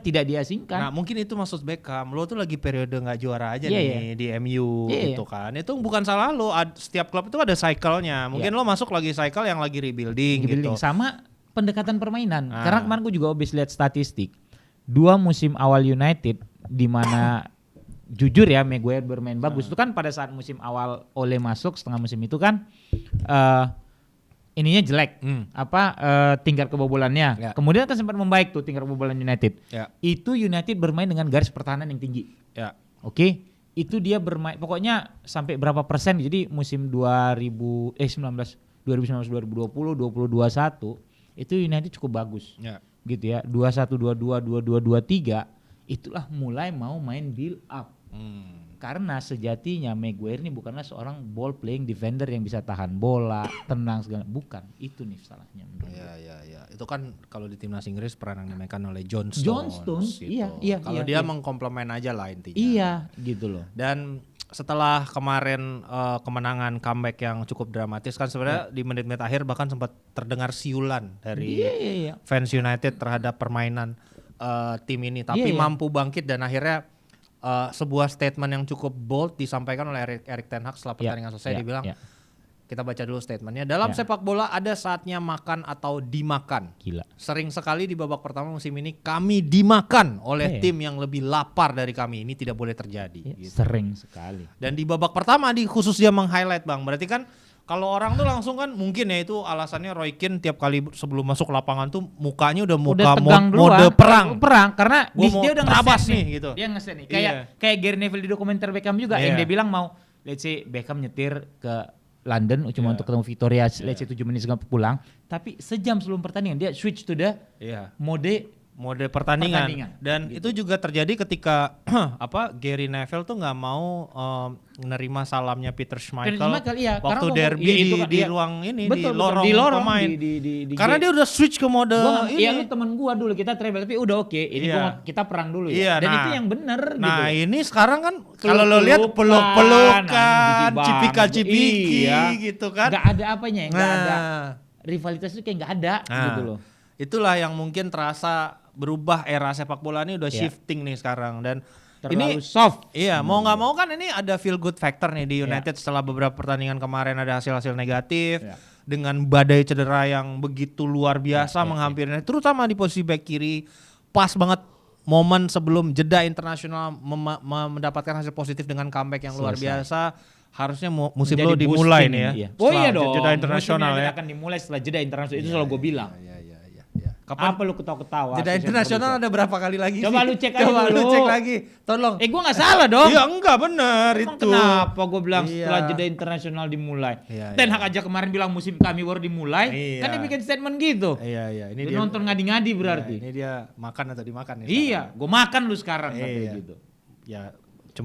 tidak diasingkan. Nah, mungkin itu maksud Beckham. Lo tuh lagi periode nggak juara aja nih di MU gitu kan. Itu bukan salah lo. Setiap klub itu ada cycle-nya. Mungkin lo masuk lagi cycle yang lagi rebuilding gitu. Sama pendekatan permainan. Karena kemarin gue juga habis lihat statistik. 2 musim awal United di mana jujur ya Maguire bermain bagus. Itu kan pada saat musim awal Ole masuk setengah musim itu kan ininya jelek. Tingkat kebobolannya. Kemudian kan sempat membaik tuh tingkat kebobolan United. Itu United bermain dengan garis pertahanan yang tinggi. Oke. Itu dia bermain pokoknya sampai berapa persen. Jadi musim 2019 2020 2021 itu United cukup bagus. Gitu ya. 21 22 22 23 itulah mulai mau main build up. Karena sejatinya Maguire ini bukanlah seorang ball playing defender yang bisa tahan bola, tenang segala, bukan. Itu nih salahnya menurut Iya. Itu kan kalau di timnas Inggris peran yang dimainkan oleh John Stones gitu. Iya. Kalau dia mengkomplement aja lah intinya. Iya, gitu loh. Dan setelah kemarin kemenangan comeback yang cukup dramatis kan sebenarnya di menit-menit akhir bahkan sempat terdengar siulan dari fans United terhadap permainan tim ini, tapi mampu bangkit dan akhirnya sebuah statement yang cukup bold disampaikan oleh Erik ten Hag setelah pertandingan selesai. Dia bilang Kita baca dulu statementnya. Dalam sepak bola ada saatnya makan atau dimakan. Gila. Sering sekali di babak pertama musim ini kami dimakan oleh tim yang lebih lapar dari kami. Ini tidak boleh terjadi. Gitu. Sering sekali. Dan di babak pertama khusus dia meng-highlight Bang. Berarti kan kalau orang tuh langsung kan mungkin ya itu alasannya Roy Keane tiap kali sebelum masuk lapangan tuh mukanya udah muka mode perang. Karena dia udah ngeset nih gitu. Dia ngeset nih. Kayak Gary Neville di dokumenter Beckham juga yang dia bilang mau let's say Beckham nyetir ke London cuma untuk ketemu Victoria, let's say 7 menit sebelum pulang. Tapi sejam sebelum pertandingan dia switch to the mode pertandingan. Dan gitu. Itu juga terjadi ketika Gary Neville tuh nggak mau menerima salamnya Peter Schmeichel waktu derby di ruang ini, betul, di lorong pemain. Karena dia udah switch ke mode ini. Iya, lu temen gua dulu kita travel tapi udah oke. Ini kita perang dulu ya. Dan itu yang bener gitu. Nah, ini sekarang kan kalau lo lihat peluk-pelukan, cipika-cipiki gitu kan. Enggak ada apanya, enggak ada. Rivalitas itu kayak enggak ada gitu loh. Itulah yang mungkin terasa berubah era sepak bola ini udah shifting nih sekarang dan terlalu soft. Iya, mau nggak mau kan ini ada feel good factor nih di United setelah beberapa pertandingan kemarin ada hasil-hasil negatif dengan badai cedera yang begitu luar biasa menghampiri terutama di posisi back kiri. Pas banget momen sebelum jeda internasional mendapatkan hasil positif dengan comeback yang luar biasa. Harusnya musim lo dimulai nih ya. Oh iya dong. Jeda internasional ya. Akan dimulai setelah jeda internasional itu selalu gue bilang. Kapan? Apa lu ketawa-ketawa? Jeda internasional ada berapa kali lagi Coba sih? lu cek aja dulu. Lu cek lagi. Tolong. Gua gak salah dong. Iya enggak benar itu. Kenapa gua bilang setelah jeda internasional dimulai? Ten Hag aja kemarin bilang musim kami baru dimulai. Kan dia bikin statement gitu. Iya. Ini dia nonton ngadi-ngadi berarti. Ini dia makan atau dimakan ya? Iya, gua makan lu sekarang katanya gitu. Ya.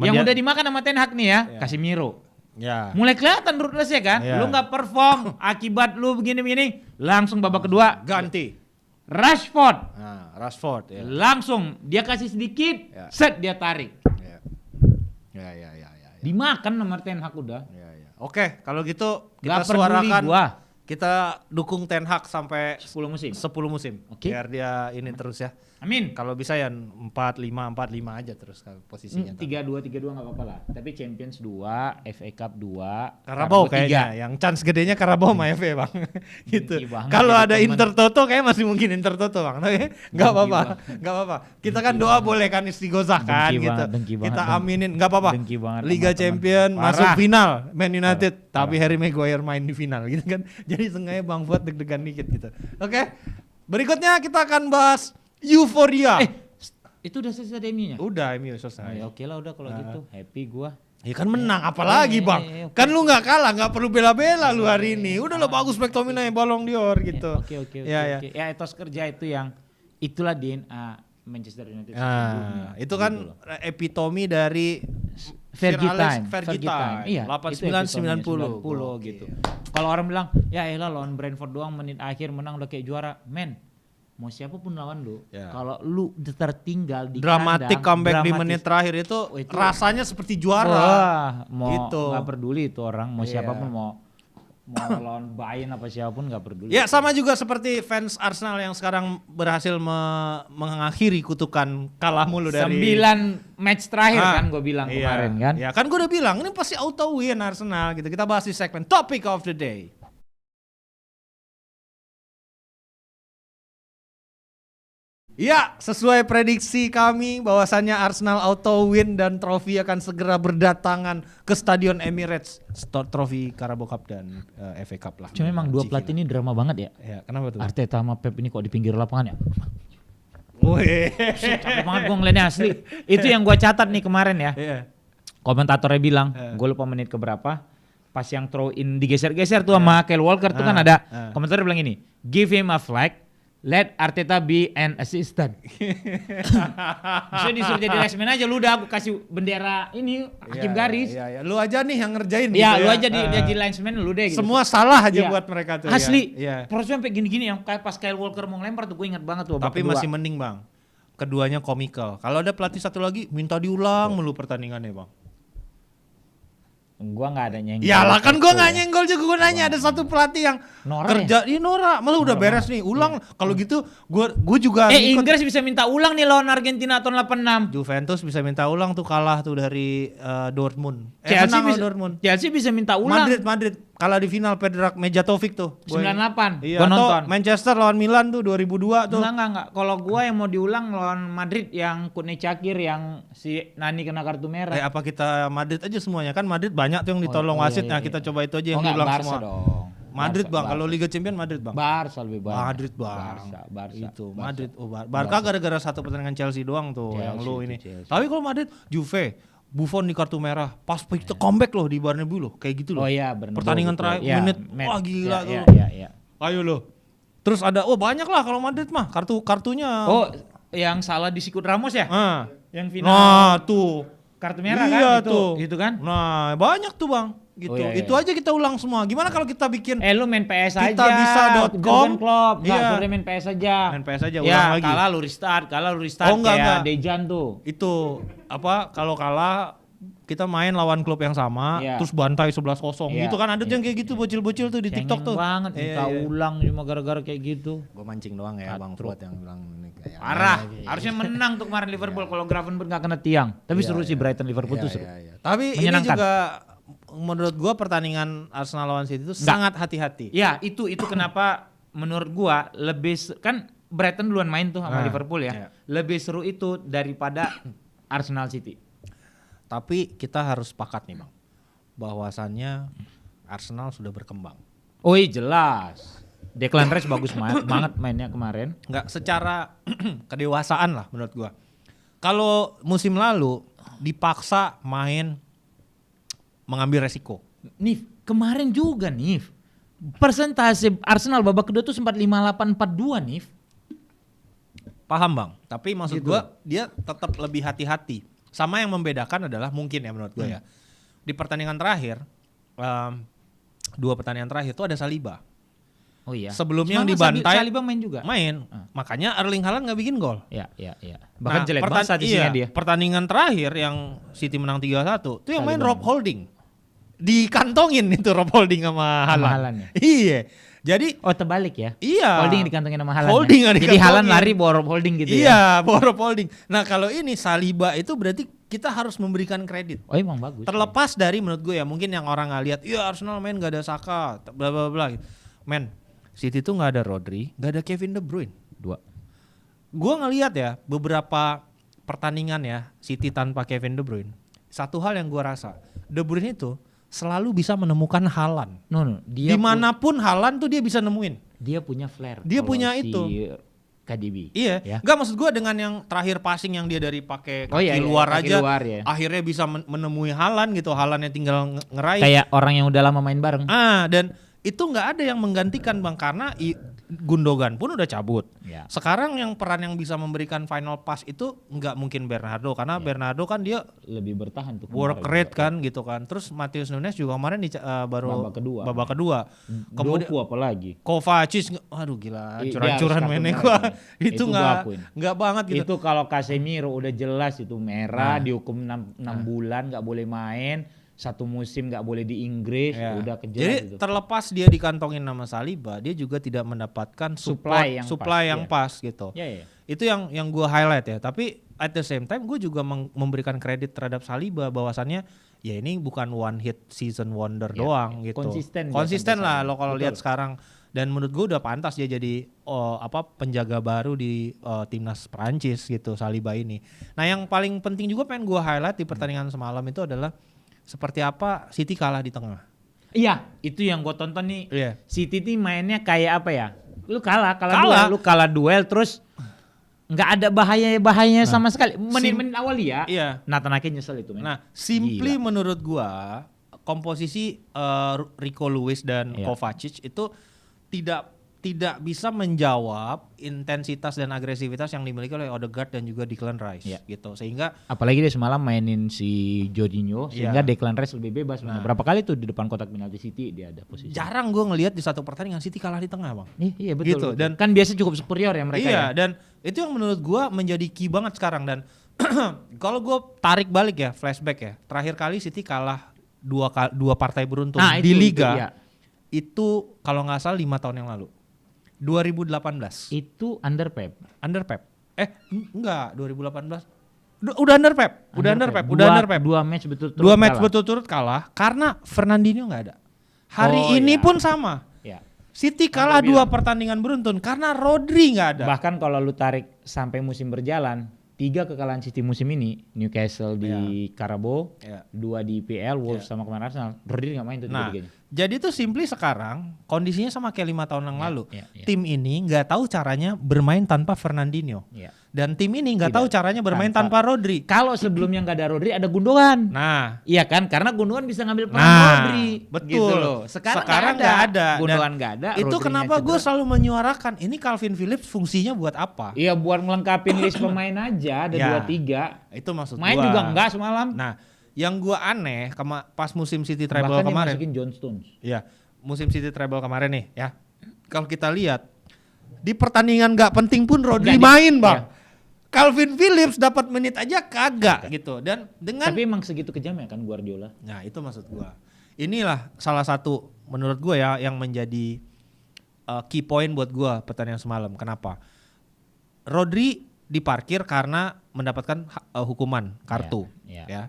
Yang udah dimakan sama Ten Hag nih ya, Casemiro. Ya. Mulai kelihatan ruthless-nya kan. Lu gak perform akibat lu begini-begini, langsung babak kedua ganti. Rashford. Rashford ya. Langsung dia kasih sedikit, set dia tarik. Ya. Dimakan nomor Ten Hag udah. Ya. Oke, kalau gitu kita suarakan kita dukung Ten Hag sampai 10 musim. Okay. Biar dia ini terus ya. Amin. Kalau bisa ya 4-5 aja terus posisinya. 3-2 enggak apa-apa lah. Tapi Champions 2, FA Cup 2, Karabau kayaknya. Yang chance gedenya Karabau sama FA, Bang. Gitu. Kalau ada Intertoto kayak masih mungkin Intertoto, Bang. Enggak apa-apa. Kita kan doa boleh kan istighosah kan gitu. Kita aminin, enggak apa-apa. Liga Champion masuk final Man United, tapi Harry Maguire main di final gitu kan. Jadi sengaja Bang Fuad deg-degan dikit gitu. Oke. Berikutnya kita akan bahas Euphoria. Itu udah selesai MU-nya? Udah MU selesai. Oke lah udah kalau gitu. Happy gua. Ya kan menang apalagi Bang. Kan lu gak kalah, gak perlu bela-bela lu hari ini. Udah lo bagus McTominay Ballon d'Or gitu. Oke. Ya etos kerja itu yang itulah DNA Manchester United. Itu kan epitome dari Fergie time. Iya. 89-90 gitu. Kalau orang bilang, ya elah lawan Brentford doang menit akhir menang udah kayak juara. Men, mau siapapun lawan lu, kalau lu tertinggal di dramatic comeback di menit terakhir itu rasanya seperti juara. Mau gitu. Gak peduli itu orang, mau siapapun mau lawan Bayern apa siapapun gak peduli. Ya sama juga seperti fans Arsenal yang sekarang berhasil mengakhiri kutukan kalah mulu dari 9 match terakhir kan gue bilang kemarin kan. Ya kan gue udah bilang ini pasti auto win Arsenal gitu. Kita bahas di segmen Topic of the Day. Ya, sesuai prediksi kami bahwasannya Arsenal auto win dan trofi akan segera berdatangan ke Stadion Emirates. Trofi Carabao Cup dan FA Cup lah. Cuma memang dua pelatih ini drama banget ya. Ya, kenapa tuh? Arteta sama Pep ini kok di pinggir lapangan ya. Wih. Capek banget gue ngeliatnya asli. Itu yang gue catat nih kemarin ya. Komentatornya bilang, gue lupa menit keberapa. Pas yang throw in digeser-geser tuh sama Kyle Walker tuh kan ada. Komentarnya bilang ini, give him a flag. Let Arteta be an assistant. Maksudnya disuruh jadi linesman aja, lu udah aku kasih bendera ini hakim garis. Iya. Lu aja nih yang ngerjain gitu ya. Lu aja jadi linesman lu deh gitu. Semua salah aja buat mereka tuh. Asli. Proses sampai gini-gini yang kayak pas Kyle Walker mau ngelempar tuh gue ingat banget tuh. Tapi masih mending Bang. Keduanya komikal. Kalau ada pelatih satu lagi minta diulang mulu pertandingannya Bang. Gua nggak ada nyenggol. Ya lah kan gua nggak nyenggol juga, gua nanya ada satu pelatih yang kerja di Nora, malah udah beres nih, ulang. Kalau gitu gua juga Inggris bisa minta ulang nih lawan Argentina tahun 86. Juventus bisa minta ulang tuh kalah tuh dari Dortmund. Chelsea bisa minta ulang. Madrid kalah di final Predrag Mijatovic tuh. 98. Iya, Gua nonton. Manchester lawan Milan tuh 2002 tuh. Enggak. Kalau gua yang mau diulang lawan Madrid yang Kutne Cakir yang si Nani kena kartu merah. Apa kita Madrid aja semuanya kan Madrid banyak tuh yang ditolong wasit. Nah, kita coba itu aja yang diulang Barca semua. Dong. Madrid Barca, Bang, kalau Liga Champions Madrid Bang. Barca lebih banyak. Madrid Bang. Barca. Itu Madrid. Barca gara-gara satu pertandingan Chelsea doang tuh yang lu ini. Chelsea. Tapi kalau Madrid Juve Buffon di kartu merah, pas kita comeback loh di Bernabeu loh, kayak gitu loh. Oh iya, Bernabeu. Pertandingan terakhir menit, wah gila tuh. Iya. Ayo loh. Terus ada, banyak lah kalau Madrid mah kartunya. Oh, yang salah disikut Ramos ya? Yang final. Nah tuh. Kartu merah iya kan? tuh. Itu kan? Nah banyak tuh Bang. Gitu. Oh, iya. Itu aja kita ulang semua. Gimana kalau kita bikin Lu main PS aja. Kita bisa.com. Klopp. Iya. Sorry main PS aja. Main PS aja, Ya, ulang lagi. kalah lu restart Oh, enggak. kayak Dejan tuh. Itu kalau kalah kita main lawan klub yang sama, Iya. terus bantai 11-0 Iya. gitu kan, ada yang kayak gitu bocil-bocil tuh di TikTok tuh. Banget, minta ulang cuma gara-gara kayak gitu. Gue mancing doang ya Bang Fuad yang bilang ini kayak Parah, harusnya menang tuh kemarin Liverpool kalau Gravenberch gak kena tiang. Tapi seru sih Brighton Liverpool tuh seru. Tapi ini juga menurut gua pertandingan Arsenal lawan City itu sangat hati-hati. Ya, itu kenapa menurut gua kan Brighton duluan main tuh sama Liverpool ya. Iya. Lebih seru itu daripada Arsenal City. Tapi kita harus sepakat nih Bang, bahwasannya Arsenal sudah berkembang. Oh iya jelas. Declan Rice bagus banget mainnya kemarin. Nggak secara kedewasaan lah menurut gua. Kalau musim lalu dipaksa main mengambil resiko. Nif, kemarin juga Nif. Persentase Arsenal babak kedua tuh sempat 58-42 Nif. Paham Bang, tapi maksud Gitu. gua dia tetap lebih hati-hati. Sama yang membedakan adalah mungkin ya menurut gua ya. Di pertandingan terakhir, 2 pertandingan terakhir itu ada Saliba. Oh iya. Sebelumnya yang dibantai Saliba main juga. Main. Makanya Erling Haaland nggak bikin gol. Iya. Bahkan jelek banget statistiknya dia. Pertandingan terakhir yang City menang 3-1, itu yang main Rob Holding. Dikantongin itu Rob Holding sama Haaland. Iya. Jadi terbalik ya. Iya. Holding dikantongin sama Haaland. Holding ya? Jadi Haaland lari bawa Rob Holding gitu ya. Iya, bawa Rob Holding. Nah, kalau ini Saliba itu berarti kita harus memberikan kredit. Oh emang bagus. Terlepas dari menurut gue ya, mungkin yang orang nggak lihat, iya Arsenal main gak ada Saka, bla bla bla. Men, City tuh nggak ada Rodri, nggak ada Kevin De Bruyne. 2. Gue ngelihat ya beberapa pertandingan ya City tanpa Kevin De Bruyne. Satu hal yang gue rasa, De Bruyne itu selalu bisa menemukan Haaland. No, dia dimanapun Haaland tuh dia bisa nemuin. Dia punya flair. Dia punya si itu. KDB. Iya. Ya. Enggak, maksud gue dengan yang terakhir passing yang dia dari pakai kaki luar kaki aja, luar, ya. akhirnya bisa menemui Haaland gitu. Haalandnya tinggal ngeraih. Kayak orang yang udah lama main bareng. Dan itu nggak ada yang menggantikan Bang, karena Gundogan pun udah cabut. Ya. Sekarang yang peran yang bisa memberikan final pass itu nggak mungkin Bernardo, karena Bernardo kan dia lebih bertahan tuh. work rate kan gitu kan. Terus Matheus Nunes juga kemarin baru babak kedua. Kemudian apalagi? Kovacic, aduh gila, curang-curan mainnya gua. Itu nggak banget gitu. Itu kalau Casemiro udah jelas itu merah, dihukum 6 bulan nggak boleh main. 1 musim nggak boleh di Inggris, udah kejelas. Jadi gitu. terlepas dia dikantongin nama Saliba, dia juga tidak mendapatkan supply yang pas gitu. Ya. Itu yang gue highlight ya. Tapi at the same time gue juga memberikan kredit terhadap Saliba, bahwasannya ya ini bukan one hit season wonder doang gitu. Konsisten lah lo kalau lihat sekarang. Dan menurut gue udah pantas dia jadi penjaga baru di timnas Prancis gitu, Saliba ini. Nah yang paling penting juga pengen gue highlight di pertandingan semalam itu adalah seperti apa City kalah di tengah. Iya, itu yang gue tonton nih. Iya. City nih mainnya kayak apa ya? Lu kalah duel terus nggak ada bahayanya sama sekali. Menit-menit awal ya. Iya. Nathan Ake nyesel itu. Nah, simply menurut gua komposisi Rico Lewis dan Kovacic itu tidak bisa menjawab intensitas dan agresivitas yang dimiliki oleh Odegaard dan juga Declan Rice gitu. Sehingga apalagi dia semalam mainin si Jorginho sehingga Declan Rice lebih bebas. Berapa kali tuh di depan kotak penalti City dia ada posisi. Jarang gue ngelihat di satu pertandingan City kalah di tengah, Bang. Iya betul. Gitu. Dan kan biasa cukup superior ya mereka. Iya, dan itu yang menurut gue menjadi key banget sekarang. Dan kalau gue tarik balik ya, flashback ya. Terakhir kali City kalah dua partai beruntun di Liga. Itu kalau nggak salah 5 tahun yang lalu. 2018. Itu under Pep. Enggak, 2018. Udah under Pep. 2 match betul-betul. 2 match betul-betul kalah karena Fernandinho enggak ada. Hari ini pun sama. Ya. City kalah 2 pertandingan beruntun karena Rodri nggak ada. Bahkan kalau lu tarik sampai musim berjalan, 3 kekalahan City musim ini, Newcastle di Carabao, 2 di IPL, Wolves sama kemarin Arsenal, Rodri nggak main tuh tiga-tiganya. Jadi tuh simply sekarang kondisinya sama kayak 5 tahun yang lalu. Tim ini nggak tahu caranya bermain tanpa Fernandinho. Dan tim ini nggak tahu caranya bermain tanpa Rodri. Kalau sebelumnya nggak ada Rodri, ada Gundogan. Nah, iya kan? Karena Gundogan bisa ngambil peran Rodri. Betul. Gitu loh. Sekarang nggak ada. Gundogan nggak ada. Itu kenapa gue selalu menyuarakan ini Calvin Phillips fungsinya buat apa? Iya, buat ngelengkapin list pemain aja. Ada 2-3. Itu maksud main gua. Juga enggak semalam. Nah, yang gua aneh pas musim City treble bahkan kemarin. Bahkan John Stones. Iya, musim City treble kemarin nih ya. Kalau kita lihat di pertandingan nggak penting pun Rodri main, Bang. Ya. Calvin Phillips dapat menit aja kagak gitu. Dan dengan tapi emang segitu kejamnya kan Guardiola. Nah, itu maksud gua. Inilah salah satu menurut gua ya yang menjadi key point buat gua pertandingan semalam. Kenapa? Rodri diparkir karena mendapatkan hukuman kartu ya.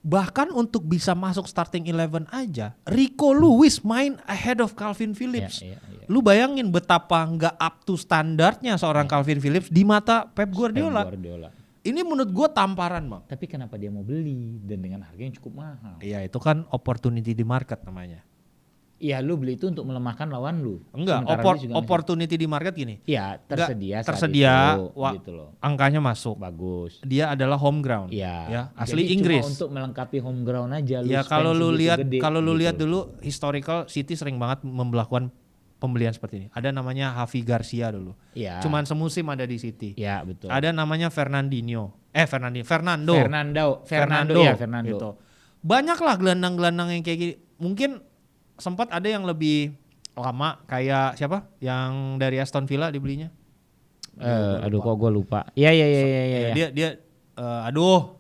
Bahkan untuk bisa masuk starting 11 aja, Rico Lewis main ahead of Calvin Phillips. Lu bayangin betapa nggak up to standarnya seorang Calvin Phillips di mata Pep Guardiola. Ini menurut gue tamparan, Bang. Tapi kenapa dia mau beli dan dengan harga yang cukup mahal? Iya, itu kan opportunity di market namanya. Iya, lu beli itu untuk melemahkan lawan lu. Enggak, opportunity di market gini. Iya, tersedia itu, gitu loh. Angkanya masuk. Bagus. Dia adalah home ground. Iya. Asli jadi Inggris. Cuma untuk melengkapi home ground aja. Ya kalau lu lihat dulu historical City sering banget melakukan pembelian seperti ini. Ada namanya Javi Garcia dulu. Iya. Cuman semusim ada di City. Iya, betul. Ada namanya Fernando. Gitu. Banyak lah gelandang-gelandang yang kayak gini. Mungkin sempat ada yang lebih lama kayak siapa yang dari Aston Villa dibelinya. Kok gue lupa. Iya. Dia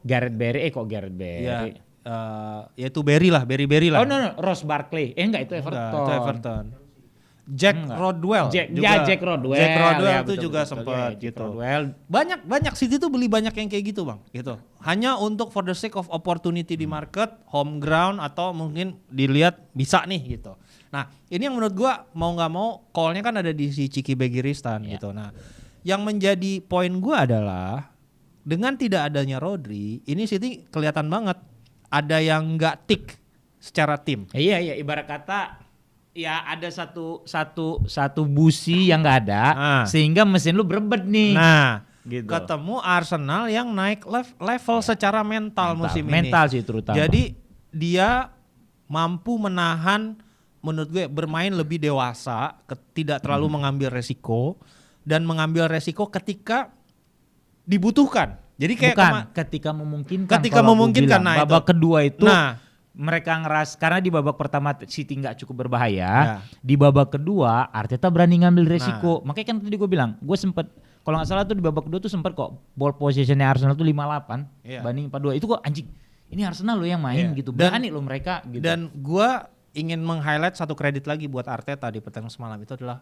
Gareth Barry Gareth Barry. Ya itu Barry lah. Oh no, Ross Barkley. Enggak, itu Everton. Itu Everton. Jack Rodwell. Jack Rodwell. Jack Rodwell ya, itu betul, juga sempat gitu. Banyak City tuh beli banyak yang kayak gitu, Bang, gitu. Hanya untuk for the sake of opportunity di market, home ground atau mungkin dilihat bisa nih gitu. Nah, ini yang menurut gua mau nggak mau call-nya kan ada di si Ciki Begiristan gitu. Nah, yang menjadi poin gua adalah dengan tidak adanya Rodri, ini City kelihatan banget ada yang nggak tick secara tim. Iya, ibarat kata ya ada satu busi yang nggak ada, sehingga mesin lu berebet nih. Nah, gitu. Ketemu Arsenal yang naik level secara mental musim ini. Mental sih terutama. Jadi dia mampu menahan, menurut gue bermain lebih dewasa, tidak terlalu mengambil resiko dan mengambil resiko ketika dibutuhkan. Jadi kayak ketika memungkinkan. Ketika memungkinkan, nah babak kedua itu. Mereka karena di babak pertama City nggak cukup berbahaya, di babak kedua Arteta berani ngambil resiko. Makanya kan tadi gue bilang, gue sempet kalau nggak salah tuh di babak kedua tuh sempet kok ball possessionnya Arsenal tuh 58 banding 42. Itu kok anjing, ini Arsenal lo yang main gitu, berani lo mereka gitu. Dan gue ingin meng-highlight satu kredit lagi buat Arteta di pertandingan semalam itu adalah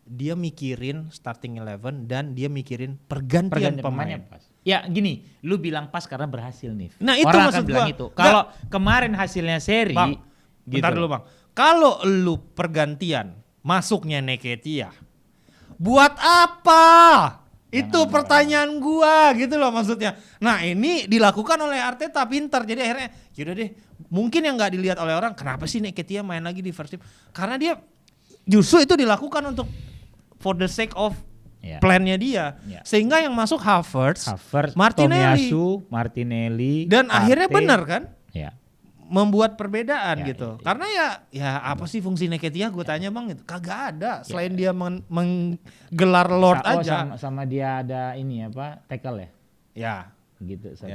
dia mikirin starting 11 dan dia mikirin pergantian pemain. Pas. Ya gini, lu bilang pas karena berhasil nih. Nah itu orang maksud akan bilang itu. Kalau kemarin hasilnya seri, Bang, gitu. Bentar dulu, Bang. Kalau lu pergantian masuknya Nketiah, buat apa? Itu pertanyaan gua gitu loh maksudnya. Nah ini dilakukan oleh Arteta pintar. Jadi akhirnya yaudah deh. Mungkin yang gak dilihat oleh orang, kenapa sih Nketiah main lagi di first team? Karena dia justru itu dilakukan untuk for the sake of plannya dia, sehingga yang masuk Havertz, Martinelli, Tomiyasu, Martinelli, dan akhirnya benar kan, membuat perbedaan gitu. Ya. Karena ya apa sih fungsi Nketiah? Gue tanya, Bang, itu kagak ada selain dia menggelar Lord aja. Sama dia ada ini apa, tackle ya? Ya. Gitu satu.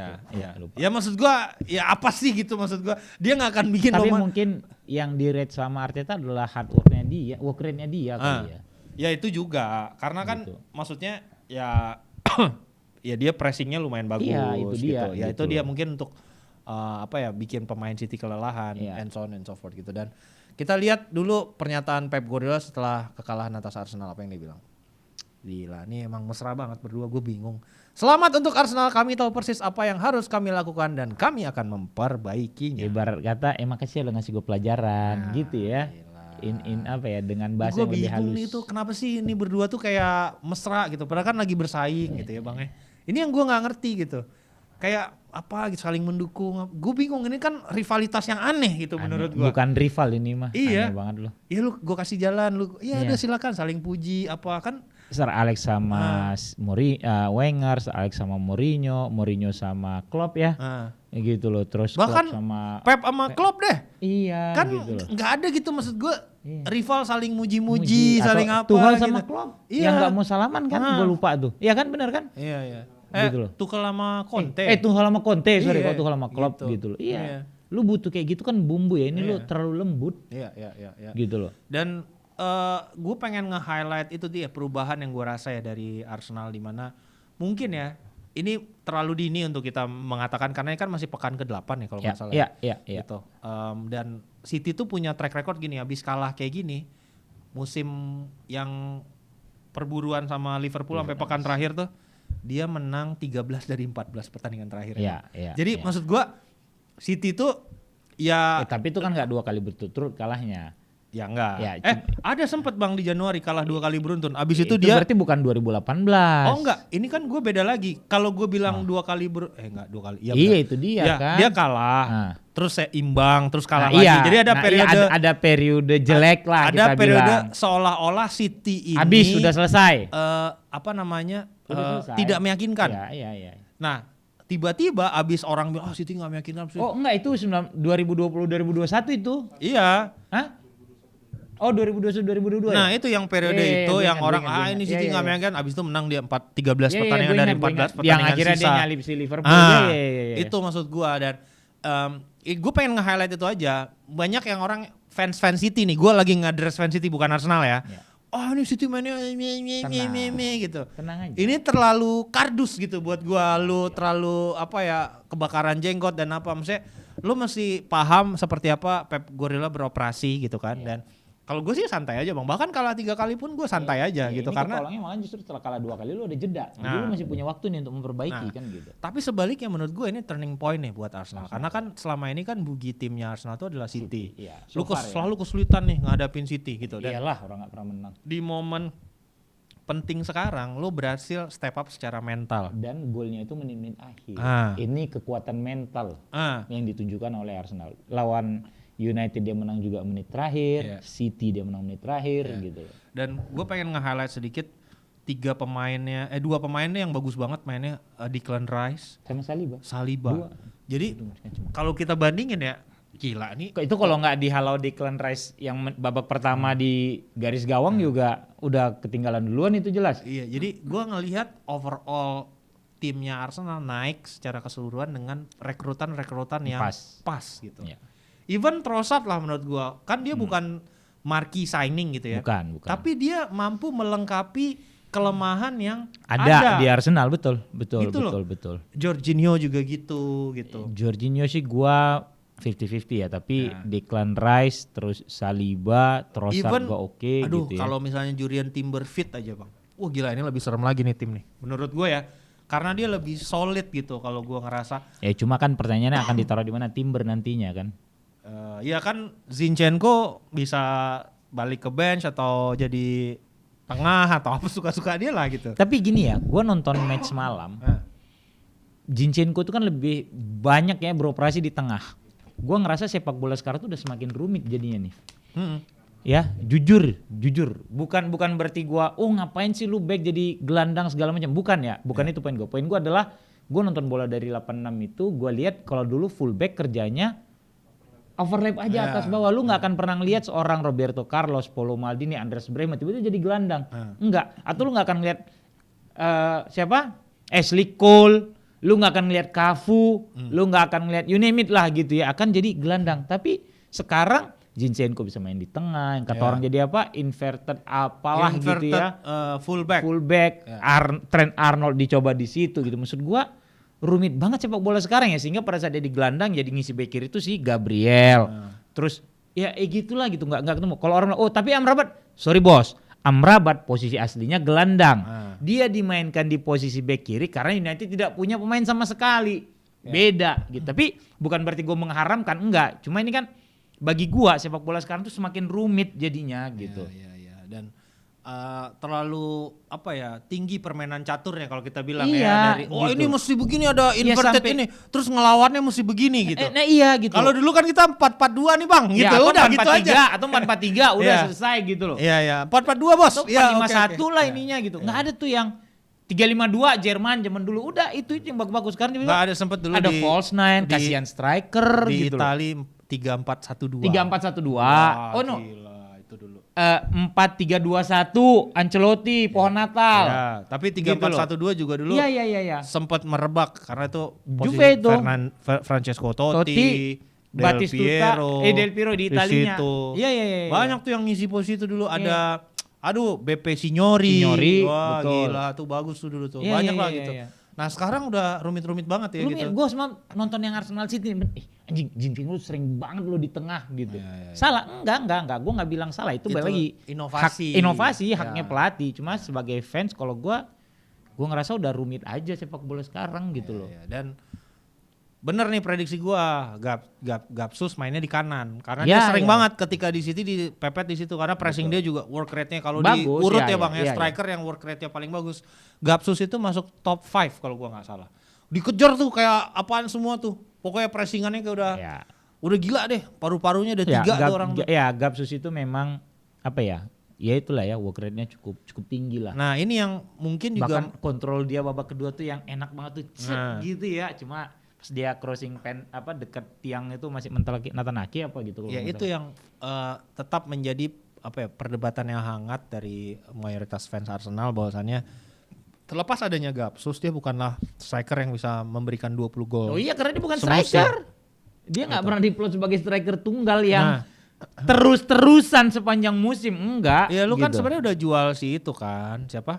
Lupa. Ya maksud gue, ya apa sih gitu maksud gue? Dia nggak akan bikin. Tapi mungkin yang di rate sama Arteta adalah hard work rate-nya dia kali ya. Ya itu juga, karena kan maksudnya ya ya dia pressingnya lumayan bagus. Iya, itu dia. Gitu. Ya itu dia mungkin untuk bikin pemain City kelelahan, and so on and so forth gitu. Dan kita lihat dulu pernyataan Pep Guardiola setelah kekalahan atas Arsenal, apa yang dia bilang. Gila, ini emang mesra banget berdua, gue bingung. Selamat untuk Arsenal, kami tahu persis apa yang harus kami lakukan dan kami akan memperbaikinya. Ibarat kata, makasih lo ngasih gue pelajaran gitu ya. Gila. in apa ya, dengan bahasa yang lebih halus. Gue bingung nih tuh kenapa sih ini berdua tuh kayak mesra gitu, padahal kan lagi bersaing gitu ya Bang ya. Ini yang gue nggak ngerti gitu. Kayak apa gitu, saling mendukung. Gue bingung, ini kan rivalitas yang aneh gitu menurut gue. Bukan rival ini mah. Iya. Aneh banget loh. Iya lu gue kasih jalan lu. Iya udah silakan saling puji apa kan. Sir Alex sama Wenger, Sir Alex sama Mourinho sama Klopp ya. Ya gitu loh. Terus bahkan Klopp sama Pep sama Klopp deh. Iya. Kan gitu nggak ada gitu maksud gue. Rival saling muji-muji, saling apa. Tuchel sama gitu. Klopp. Yang nggak mau salaman kan? Gue lupa tuh. Iya kan, benar kan? Iya. Gitu loh. Tuchel sama Conte. Tuchel sama Conte, sorry, kok Tuchel sama Klopp gitu loh. Iya. Lu butuh kayak gitu kan bumbu ya. Ini lu terlalu lembut. Iya. Gitu loh. Dan gue pengen nge-highlight itu dia perubahan yang gue rasa ya dari Arsenal, di mana mungkin ya ini terlalu dini untuk kita mengatakan karena ini kan masih pekan ke-8 ya kalau nggak salah. Iya. Gitu. Dan City tuh punya track record gini, habis kalah kayak gini musim yang perburuan sama Liverpool sampai pekan terakhir tuh dia menang 13 dari 14 pertandingan terakhir. Jadi maksud gua City tuh ya tapi itu kan enggak 2 kali berturut-turut kalahnya. Ya enggak. Ada sempet Bang di Januari kalah 2 kali beruntun. Abis itu dia berarti bukan 2018. Oh enggak, ini kan gue beda lagi. Kalau gue bilang 2 kali enggak 2 kali. Iya itu dia ya, kan. Dia kalah. Terus imbang, terus kalah lagi. Jadi ada periode ada periode jelek lah ada kita periode bilang. Seolah-olah City ini habis sudah selesai. Tidak meyakinkan. Iya. Nah, tiba-tiba abis orang bilang City nggak meyakinkan. Oh enggak, itu 2020-2021 itu. Iya. Hah? Oh 2022. Nah itu yang periode itu yang orang ini City nggak meyakinkan. Abis itu menang dia 13 pertandingan dari 14 pertandingan yang akhirnya sisa. Dia nyalip si Liverpool. Itu maksud gue. Dan gue pengen nge-highlight itu aja. Banyak yang orang fans City nih. Gue lagi nge-address fans City bukan Arsenal ya. Oh ini City mainnya gitu. Tenang aja. Ini terlalu kardus gitu buat gua. Lu terlalu kebakaran jenggot dan apa, maksudnya lu mesti paham seperti apa Pep Guardiola beroperasi gitu kan. Dan kalau gue sih santai aja Bang. Bahkan kalah 3 kali pun gue santai aja gitu. Karena ketolongnya malah justru setelah kalah 2 kali lu ada jeda. Jadi lu masih punya waktu nih untuk memperbaiki kan gitu. Tapi sebaliknya menurut gue ini turning point nih buat Arsenal. Karena kan selama ini kan bugi timnya Arsenal itu adalah City. Lu selalu kesulitan nih ngadapin City gitu. Dan iyalah, orang gak pernah menang. Di momen penting sekarang lu berhasil step up secara mental. Dan golnya itu menit-menit akhir. Ini kekuatan mental yang ditunjukkan oleh Arsenal. Lawan United dia menang juga menit terakhir, City dia menang menit terakhir gitu. Dan gue pengen nge-highlight sedikit 2 pemainnya yang bagus banget mainnya, Declan Rice sama Saliba. Jadi kalau kita bandingin ya, gila nih. Itu kalau nggak dihalau Declan Rice yang babak pertama di garis gawang juga udah ketinggalan duluan, itu jelas. Iya, jadi gue ngelihat overall timnya Arsenal naik secara keseluruhan dengan rekrutan yang pas gitu. Even Trossard lah menurut gua, kan dia bukan marquee signing gitu ya. Bukan. Tapi dia mampu melengkapi kelemahan yang ada di Arsenal, betul. Jorginho juga gitu. Jorginho sih gua 50-50 ya, tapi Declan Rice terus Saliba, Trossard gua oke gitu ya. Kalau misalnya Jurriën Timber fit aja Bang. Wah gila, ini lebih serem lagi nih tim nih. Menurut gua ya. Karena dia lebih solid gitu kalau gua ngerasa. Ya cuma kan pertanyaannya akan ditaruh di mana Timber nantinya kan. Ya kan Zinchenko bisa balik ke bench atau jadi tengah atau apa, suka-suka dia lah gitu. Tapi gini ya, gue nonton match malam, Zinchenko itu kan lebih banyak ya beroperasi di tengah. Gue ngerasa sepak bola sekarang tuh udah semakin rumit jadinya nih. Ya jujur, bukan berarti gue ngapain sih lu back jadi gelandang segala macam, bukan itu poin gue. Poin gue adalah gue nonton bola dari 86 itu, gue lihat kalau dulu fullback kerjanya overlap aja atas bawah. Lu gak akan pernah ngelihat seorang Roberto Carlos, Paulo Maldini, Andreas Brehme tiba-tiba jadi gelandang. Enggak. Atau lu gak akan ngelihat Ashley Cole, lu gak akan ngelihat Cafu, lu gak akan ngelihat you name it lah gitu ya, akan jadi gelandang. Tapi sekarang Zinchenko bisa main di tengah, yang kata orang jadi apa? Inverted gitu ya. Fullback. Trent Arnold dicoba di situ gitu. Maksud gua rumit banget sepak bola sekarang ya, sehingga pada saat dia di gelandang jadi ngisi bek kiri itu si Gabriel. Terus ya gitulah gitu, nggak ketemu. Kalau orang tapi Amrabat, sorry bos, Amrabat posisi aslinya gelandang. Dia dimainkan di posisi bek kiri karena United tidak punya pemain sama sekali. Beda gitu. Tapi bukan berarti gue mengharamkan, enggak. Cuma ini kan bagi gua sepak bola sekarang tuh semakin rumit jadinya gitu. Iya. Dan terlalu tinggi permainan caturnya kalau kita bilang dari gitu. ini mesti begini ada inverted ini terus ngelawannya mesti begini gitu. Iya gitu. Kalau dulu kan kita 4-4-2 nih Bang gitu. Udah gitu aja. Atau 4-4-3 udah selesai gitu loh. Iya. 4-4-2 Bos. Atau 4-5-1 lah ininya gitu. Enggak ada tuh yang 3-5-2 Jerman zaman dulu. Udah itu yang bagus-bagus sekarang juga. Enggak ada sempet dulu ada false nine, kasihan striker di gitu. Di Itali 3-4-1-2. 3-4-1-2. Oh no. Gila itu dulu. 4-3-2-1 Ancelotti pohon Natal. Ya, tapi 3-4-1-2 juga dulu. Iya. Sempat merebak karena itu Juve itu. Francesco Totti, Batistuta, Del Piero di Italinya. Iya. Banyak tuh yang ngisi posisi itu dulu. Ada BP Signori. Wah, betul. Gila tuh bagus tuh dulu tuh. Banyak lah gitu. Iya. Nah sekarang udah rumit-rumit banget ya gitu. Gue semua nonton yang Arsenal City, anjing Jinping lu sering banget lu di tengah gitu. Salah? Enggak. Gue nggak bilang salah, itu balik lagi inovasi haknya pelatih. Cuma sebagai fans kalau gue ngerasa udah rumit aja sepak bola sekarang gitu loh. Dan bener nih prediksi gue, Gapsus mainnya di kanan karena dia sering banget ketika di City dipepet di situ karena pressing dia juga work rate-nya kalau diurut Bang striker yang work rate-nya paling bagus. Gapsus itu masuk top 5 kalau gue nggak salah. Dikejar tuh kayak apaan semua tuh. Pokoknya pressingannya kayak udah gila deh. Paru-parunya ada 3 tuh orang tuh. Ya Gapsus itu memang ya itulah ya work rate-nya cukup tinggi lah. Nah ini yang mungkin juga bahkan kontrol dia babak kedua tuh yang enak banget tuh gitu ya. Cuma pas dia crossing dekat tiang itu masih mental Natanaki gitu. Ya itu yang tetap menjadi perdebatan yang hangat dari mayoritas fans Arsenal bahwasannya terlepas adanya Gapsus dia bukanlah striker yang bisa memberikan 20 gol. Oh iya karena dia bukan striker. Dia nggak pernah diplot sebagai striker tunggal yang terus-terusan sepanjang musim, enggak. Ya lu kan sebenarnya udah jual si itu kan, siapa?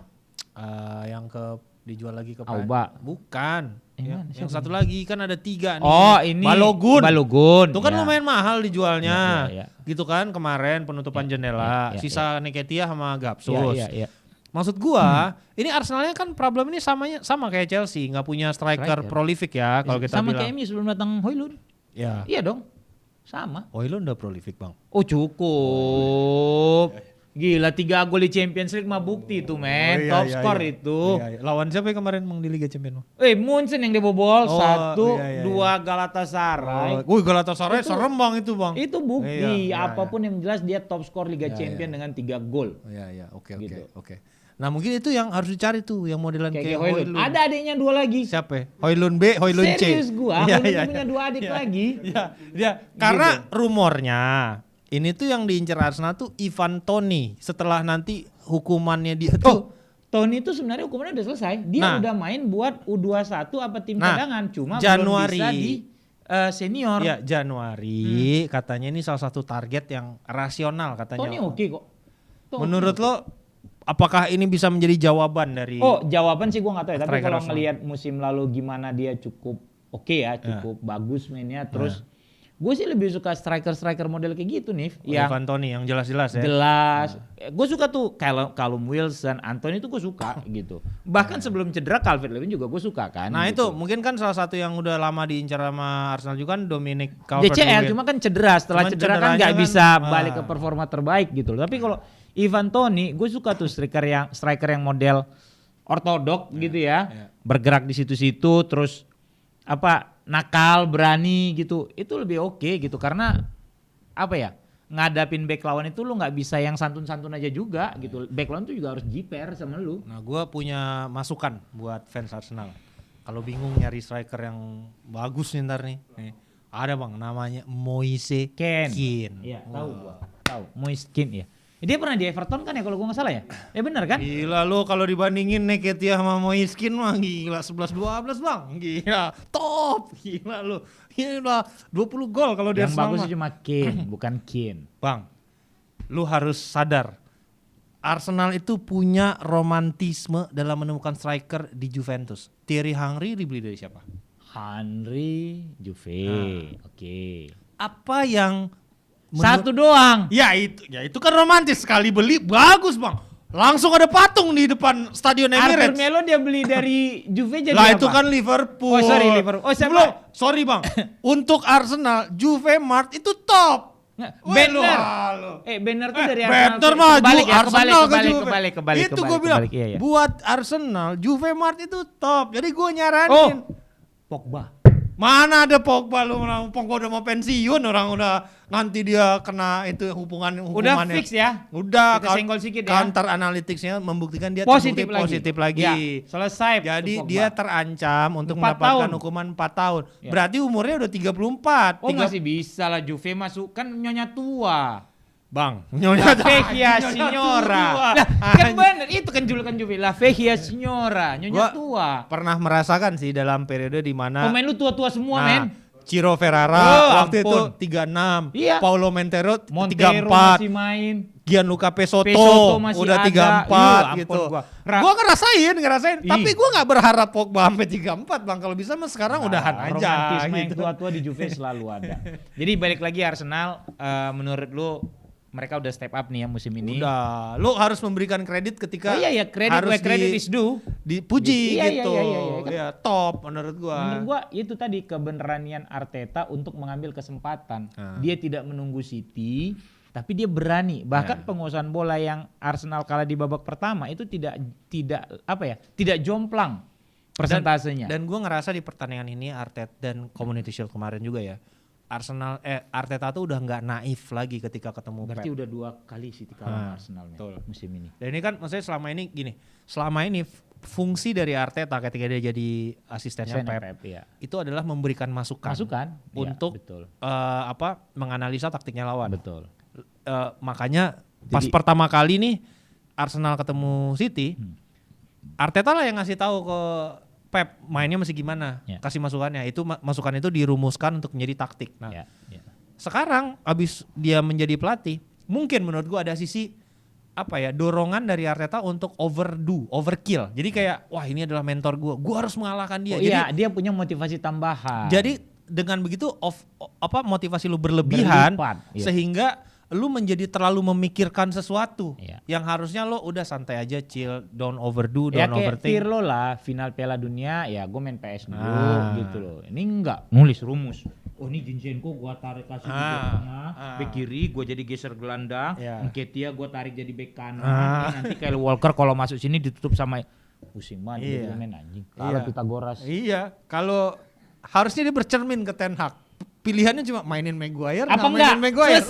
Yang dijual lagi ke Auba. Bukan. Yang satu lagi kan ada 3 nih. Oh ini Balogun. Itu kan lumayan mahal dijualnya. Gitu kan kemarin penutupan jendela. Sisa Nketiah sama Gapsus. Iya. Maksud gua, ini Arsenalnya kan problem ini sama kayak Chelsea, nggak punya striker prolific ya kalau kita sama bilang. Sama kayak sebelum datang Højlund. Ya. Iya dong. Sama. Højlund udah prolific Bang. Oh cukup. Gila 3 gol di Champions League mah bukti itu men. Top skor itu. Iya. Lawan siapa yang kemarin di Liga Champions? Munchen yang dibobol 1-2 Galatasaray. Galatasaray serem Bang itu Bang. Itu bukti apapun yang jelas dia top skor Liga Champions dengan 3 gol. Iya. Oke. Nah mungkin itu yang harus dicari tuh yang modelan kayak Højlund. Ada adiknya 2 lagi. Siapa? Højlund B, Højlund C. Serius gua, Højlund punya 2 adik lagi. Iya. Karena rumornya ini tuh yang diincar Arsenal tuh Ivan Toney setelah nanti hukumannya dia tuh. Toney itu sebenarnya hukumannya udah selesai. Dia udah main buat U21 apa tim cadangan cuma Januari. Belum bisa di senior. Iya Januari katanya ini salah satu target yang rasional katanya. Toney oke kok. Menurut lo apakah ini bisa menjadi jawaban dari? Oh jawaban sih gue nggak tahu ya. Tapi kalau ngelihat musim lalu gimana dia cukup cukup bagus mainnya. Terus gue sih lebih suka striker model kayak gitu nih. Ivan Toney yang jelas-jelas ya. Jelas. Gue suka tuh Callum Wilson, Anthony itu gue suka gitu. Bahkan sebelum cedera Calvert-Lewin juga gue suka kan. Nah gitu. itu mungkin kan salah satu yang udah lama diincar sama Arsenal juga kan Dominic Calvert-Lewin. DCL cuma kan cedera. Setelah cedera kan nggak bisa balik ke performa terbaik gitu. Tapi kalau Ivan Toney, gue suka tuh striker yang model ortodok gitu ya. Bergerak di situ-situ terus nakal, berani gitu. Itu lebih oke gitu karena ngadapin back lawan itu lu nggak bisa yang santun-santun aja juga gitu. Back lawan tuh juga harus jiper sama lu. Nah, gue punya masukan buat fans Arsenal. Kalau bingung nyari striker yang bagus nih ntar nih. Ada Bang namanya Moise Kean. Iya, tahu Moise Kean ya. Dia pernah di Everton kan ya kalau gue gak salah ya? Ya benar kan? Gila lu kalau dibandingin Nketiah sama Moise Kean mah gila 11-12 Bang. Gila top. Gila lu. Gila 20 gol kalau dia Yang bagus cuma Kean bukan Kean. Bang lu harus sadar Arsenal itu punya romantisme dalam menemukan striker di Juventus. Thierry Henry dibeli dari siapa? Henry Juve. Oke. Apa yang satu doang. Ya itu kan romantis sekali beli bagus Bang. Langsung ada patung di depan Stadion Emirates. Arthur Melo dia beli dari Juve jadi lah apa? Itu kan Liverpool. Oh sorry Liverpool. Oh siapa? Sorry Bang. Untuk Arsenal Juve Mart itu top. Banner tuh dari Banner Arsenal. kebalik. Itu gue bilang, iya. buat Arsenal, Juve Mart itu top. Jadi gue nyaranin. Pogba. Mana ada Pogba, lu Pogba udah mau pensiun, orang udah nanti dia kena itu hukumannya. Udah fix ya? Udah. Kita senggol sedikit ya. Counter analyticsnya membuktikan dia positif lagi. Ya, selesai. Jadi dia terancam untuk mendapatkan hukuman 4 tahun. Ya. Berarti umurnya udah 34. Masih bisa lah Juve masuk, kan nyonya tua. Bang, La Vecchia Signora. Lah, kan bener, itu kan julukan Juve, La Vecchia Signora, nyonya tua. Pernah merasakan sih dalam periode di mana pemain lu tua-tua semua, men. Ciro Ferrara waktu itu 36, iya. Paulo Montero 34, masih main. Gianluca Pesotto udah 34 gitu. Gua ngerasain, tapi gua nggak berharap Pogba sampai 34, Bang. Kalau bisa mah sekarang udahan aja. Romantisme gitu. yang tua-tua di Juve selalu ada. Jadi balik lagi Arsenal, menurut lu mereka udah step up nih ya musim ini. Udah, lu harus memberikan kredit ketika credit is due. Dipuji gitu. Iya, top menurut gua. Menurut gua itu tadi keberanian Arteta untuk mengambil kesempatan. Dia tidak menunggu City, tapi dia berani. Bahkan penguasaan bola yang Arsenal kalah di babak pertama itu tidak jomplang persentasenya. Dan gua ngerasa di pertandingan ini Arteta dan Community Shield kemarin juga ya. Arteta tuh udah nggak naif lagi ketika ketemu Berarti Pep. udah 2 kali City kalah Arsenal musim ini. Dan ini kan maksudnya selama ini fungsi dari Arteta ketika dia jadi asistennya Pep ya. itu adalah memberikan masukan untuk menganalisa taktiknya lawan. Betul. Makanya pas pertama kali nih Arsenal ketemu City, Arteta lah yang ngasih tahu ke Pep mainnya masih gimana, kasih masukannya. Itu masukan itu dirumuskan untuk menjadi taktik. Nah, sekarang abis dia menjadi pelatih, mungkin menurut gua ada sisi dorongan dari Arteta untuk overkill. Jadi kayak wah ini adalah mentor gua harus mengalahkan dia. Dia punya motivasi tambahan. Jadi dengan begitu motivasi lu berlebihan sehingga lu menjadi terlalu memikirkan sesuatu yang harusnya lo udah santai aja, chill, don't overdo, don't overthink. Ya kayak Pirlo lah, final Piala Dunia ya gue main PS dulu gitu loh. Ini enggak, nulis rumus. Oh ini Zinchenko gue tarik kasih di tengah, bek kiri gue jadi geser gelandang, Nketiah gue tarik jadi bek kanan. Nanti Kyle Walker kalau masuk sini ditutup sama pusing banget main anjing. Kalau Pythagoras. Iya, kalau harusnya dia bercermin ke Ten Hag. Pilihannya cuma mainin Maguire, mainin Maguire.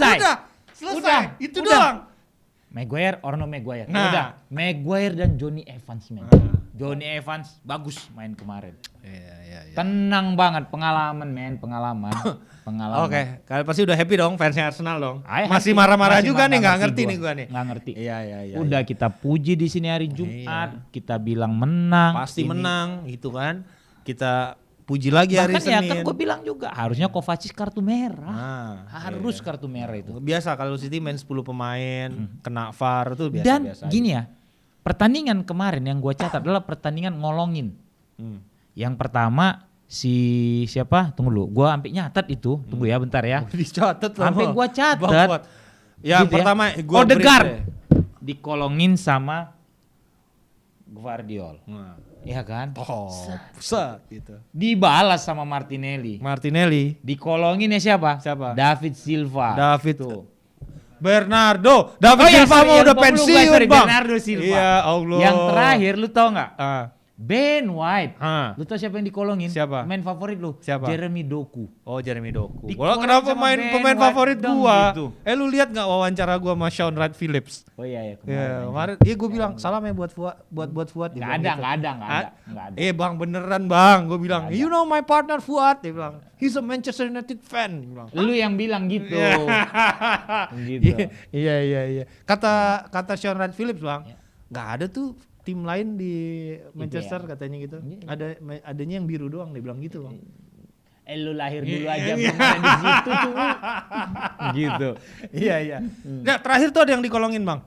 Selesai. Itu doang. Maguire or no Maguire. Udah. Maguire dan Johnny Evans Johnny Evans bagus main kemarin. Iya. Tenang banget, pengalaman. Oke, kalian pasti udah happy dong fansnya Arsenal dong. Masih marah-marah juga nih, nggak ngerti nih gua nih. Nggak ngerti. Iya. Udah kita puji di sini hari Jumat, kita bilang menang. Pasti menang gitu kan. Kita puji lagi hari Senin. Kan gue bilang juga harusnya Kovacic kartu merah. Harus kartu merah itu. Biasa kalau City main 10 pemain kena VAR itu biasa. Dan gini ya, pertandingan kemarin yang gue catat adalah pertandingan ngolongin. Yang pertama siapa? Tunggu dulu, gue sampai nyatat itu. Tunggu ya bentar ya. Dicatat loh. Sampai gue catat. Yang pertama gue Odegaard dikolongin sama Gvardiol. Iya kan? Set gitu. Dibalas sama Martinelli. Dikolongin ya siapa? David Silva. Bernardo. Silva mau udah pensiun, Bang. Bernardo Silva. Iya, Allah. Yang terakhir lu tau nggak? Ben White. Lu tau siapa yang dikolongin? Siapa? Main favorit lu? Siapa? Jeremy Doku. Oh, Jeremy Doku. Kenapa pemain favorit gua? Gitu. Lu lihat nggak wawancara gua sama Sean Wright Phillips? Oh iya. Kemarin gua bilang salam ya buat Fuad. Nggak ada. Bang beneran bang, gua bilang you know my partner Fuad, dia bilang he's a Manchester United fan. Lu yang bilang gitu. Gitu. Iya. Kata Sean Wright Phillips bang, nggak ada tuh tim lain di Manchester katanya gitu. Adanya yang biru doang, dia bilang gitu bang. Lu lahir dulu aja belum ada di situ tuh. Gitu. Iya. Nah, terakhir tuh ada yang dikolongin bang.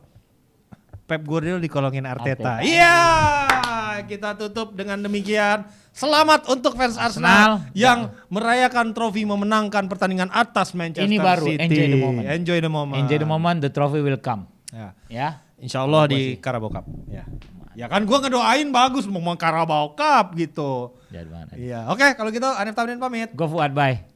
Pep Guardiola dikolongin Arteta. Iya. Kita tutup dengan demikian. Selamat untuk fans Arsenal yang merayakan trofi memenangkan pertandingan atas Manchester City. Ini baru Enjoy the moment. The trophy will come. Ya. Insyaallah di Carabao Cup. Ya kan gua ngedoain bagus mau Carabao Cup gitu. Iya. Oke, kalau gitu Hanif Tamrin pamit. Go Fuad, bye.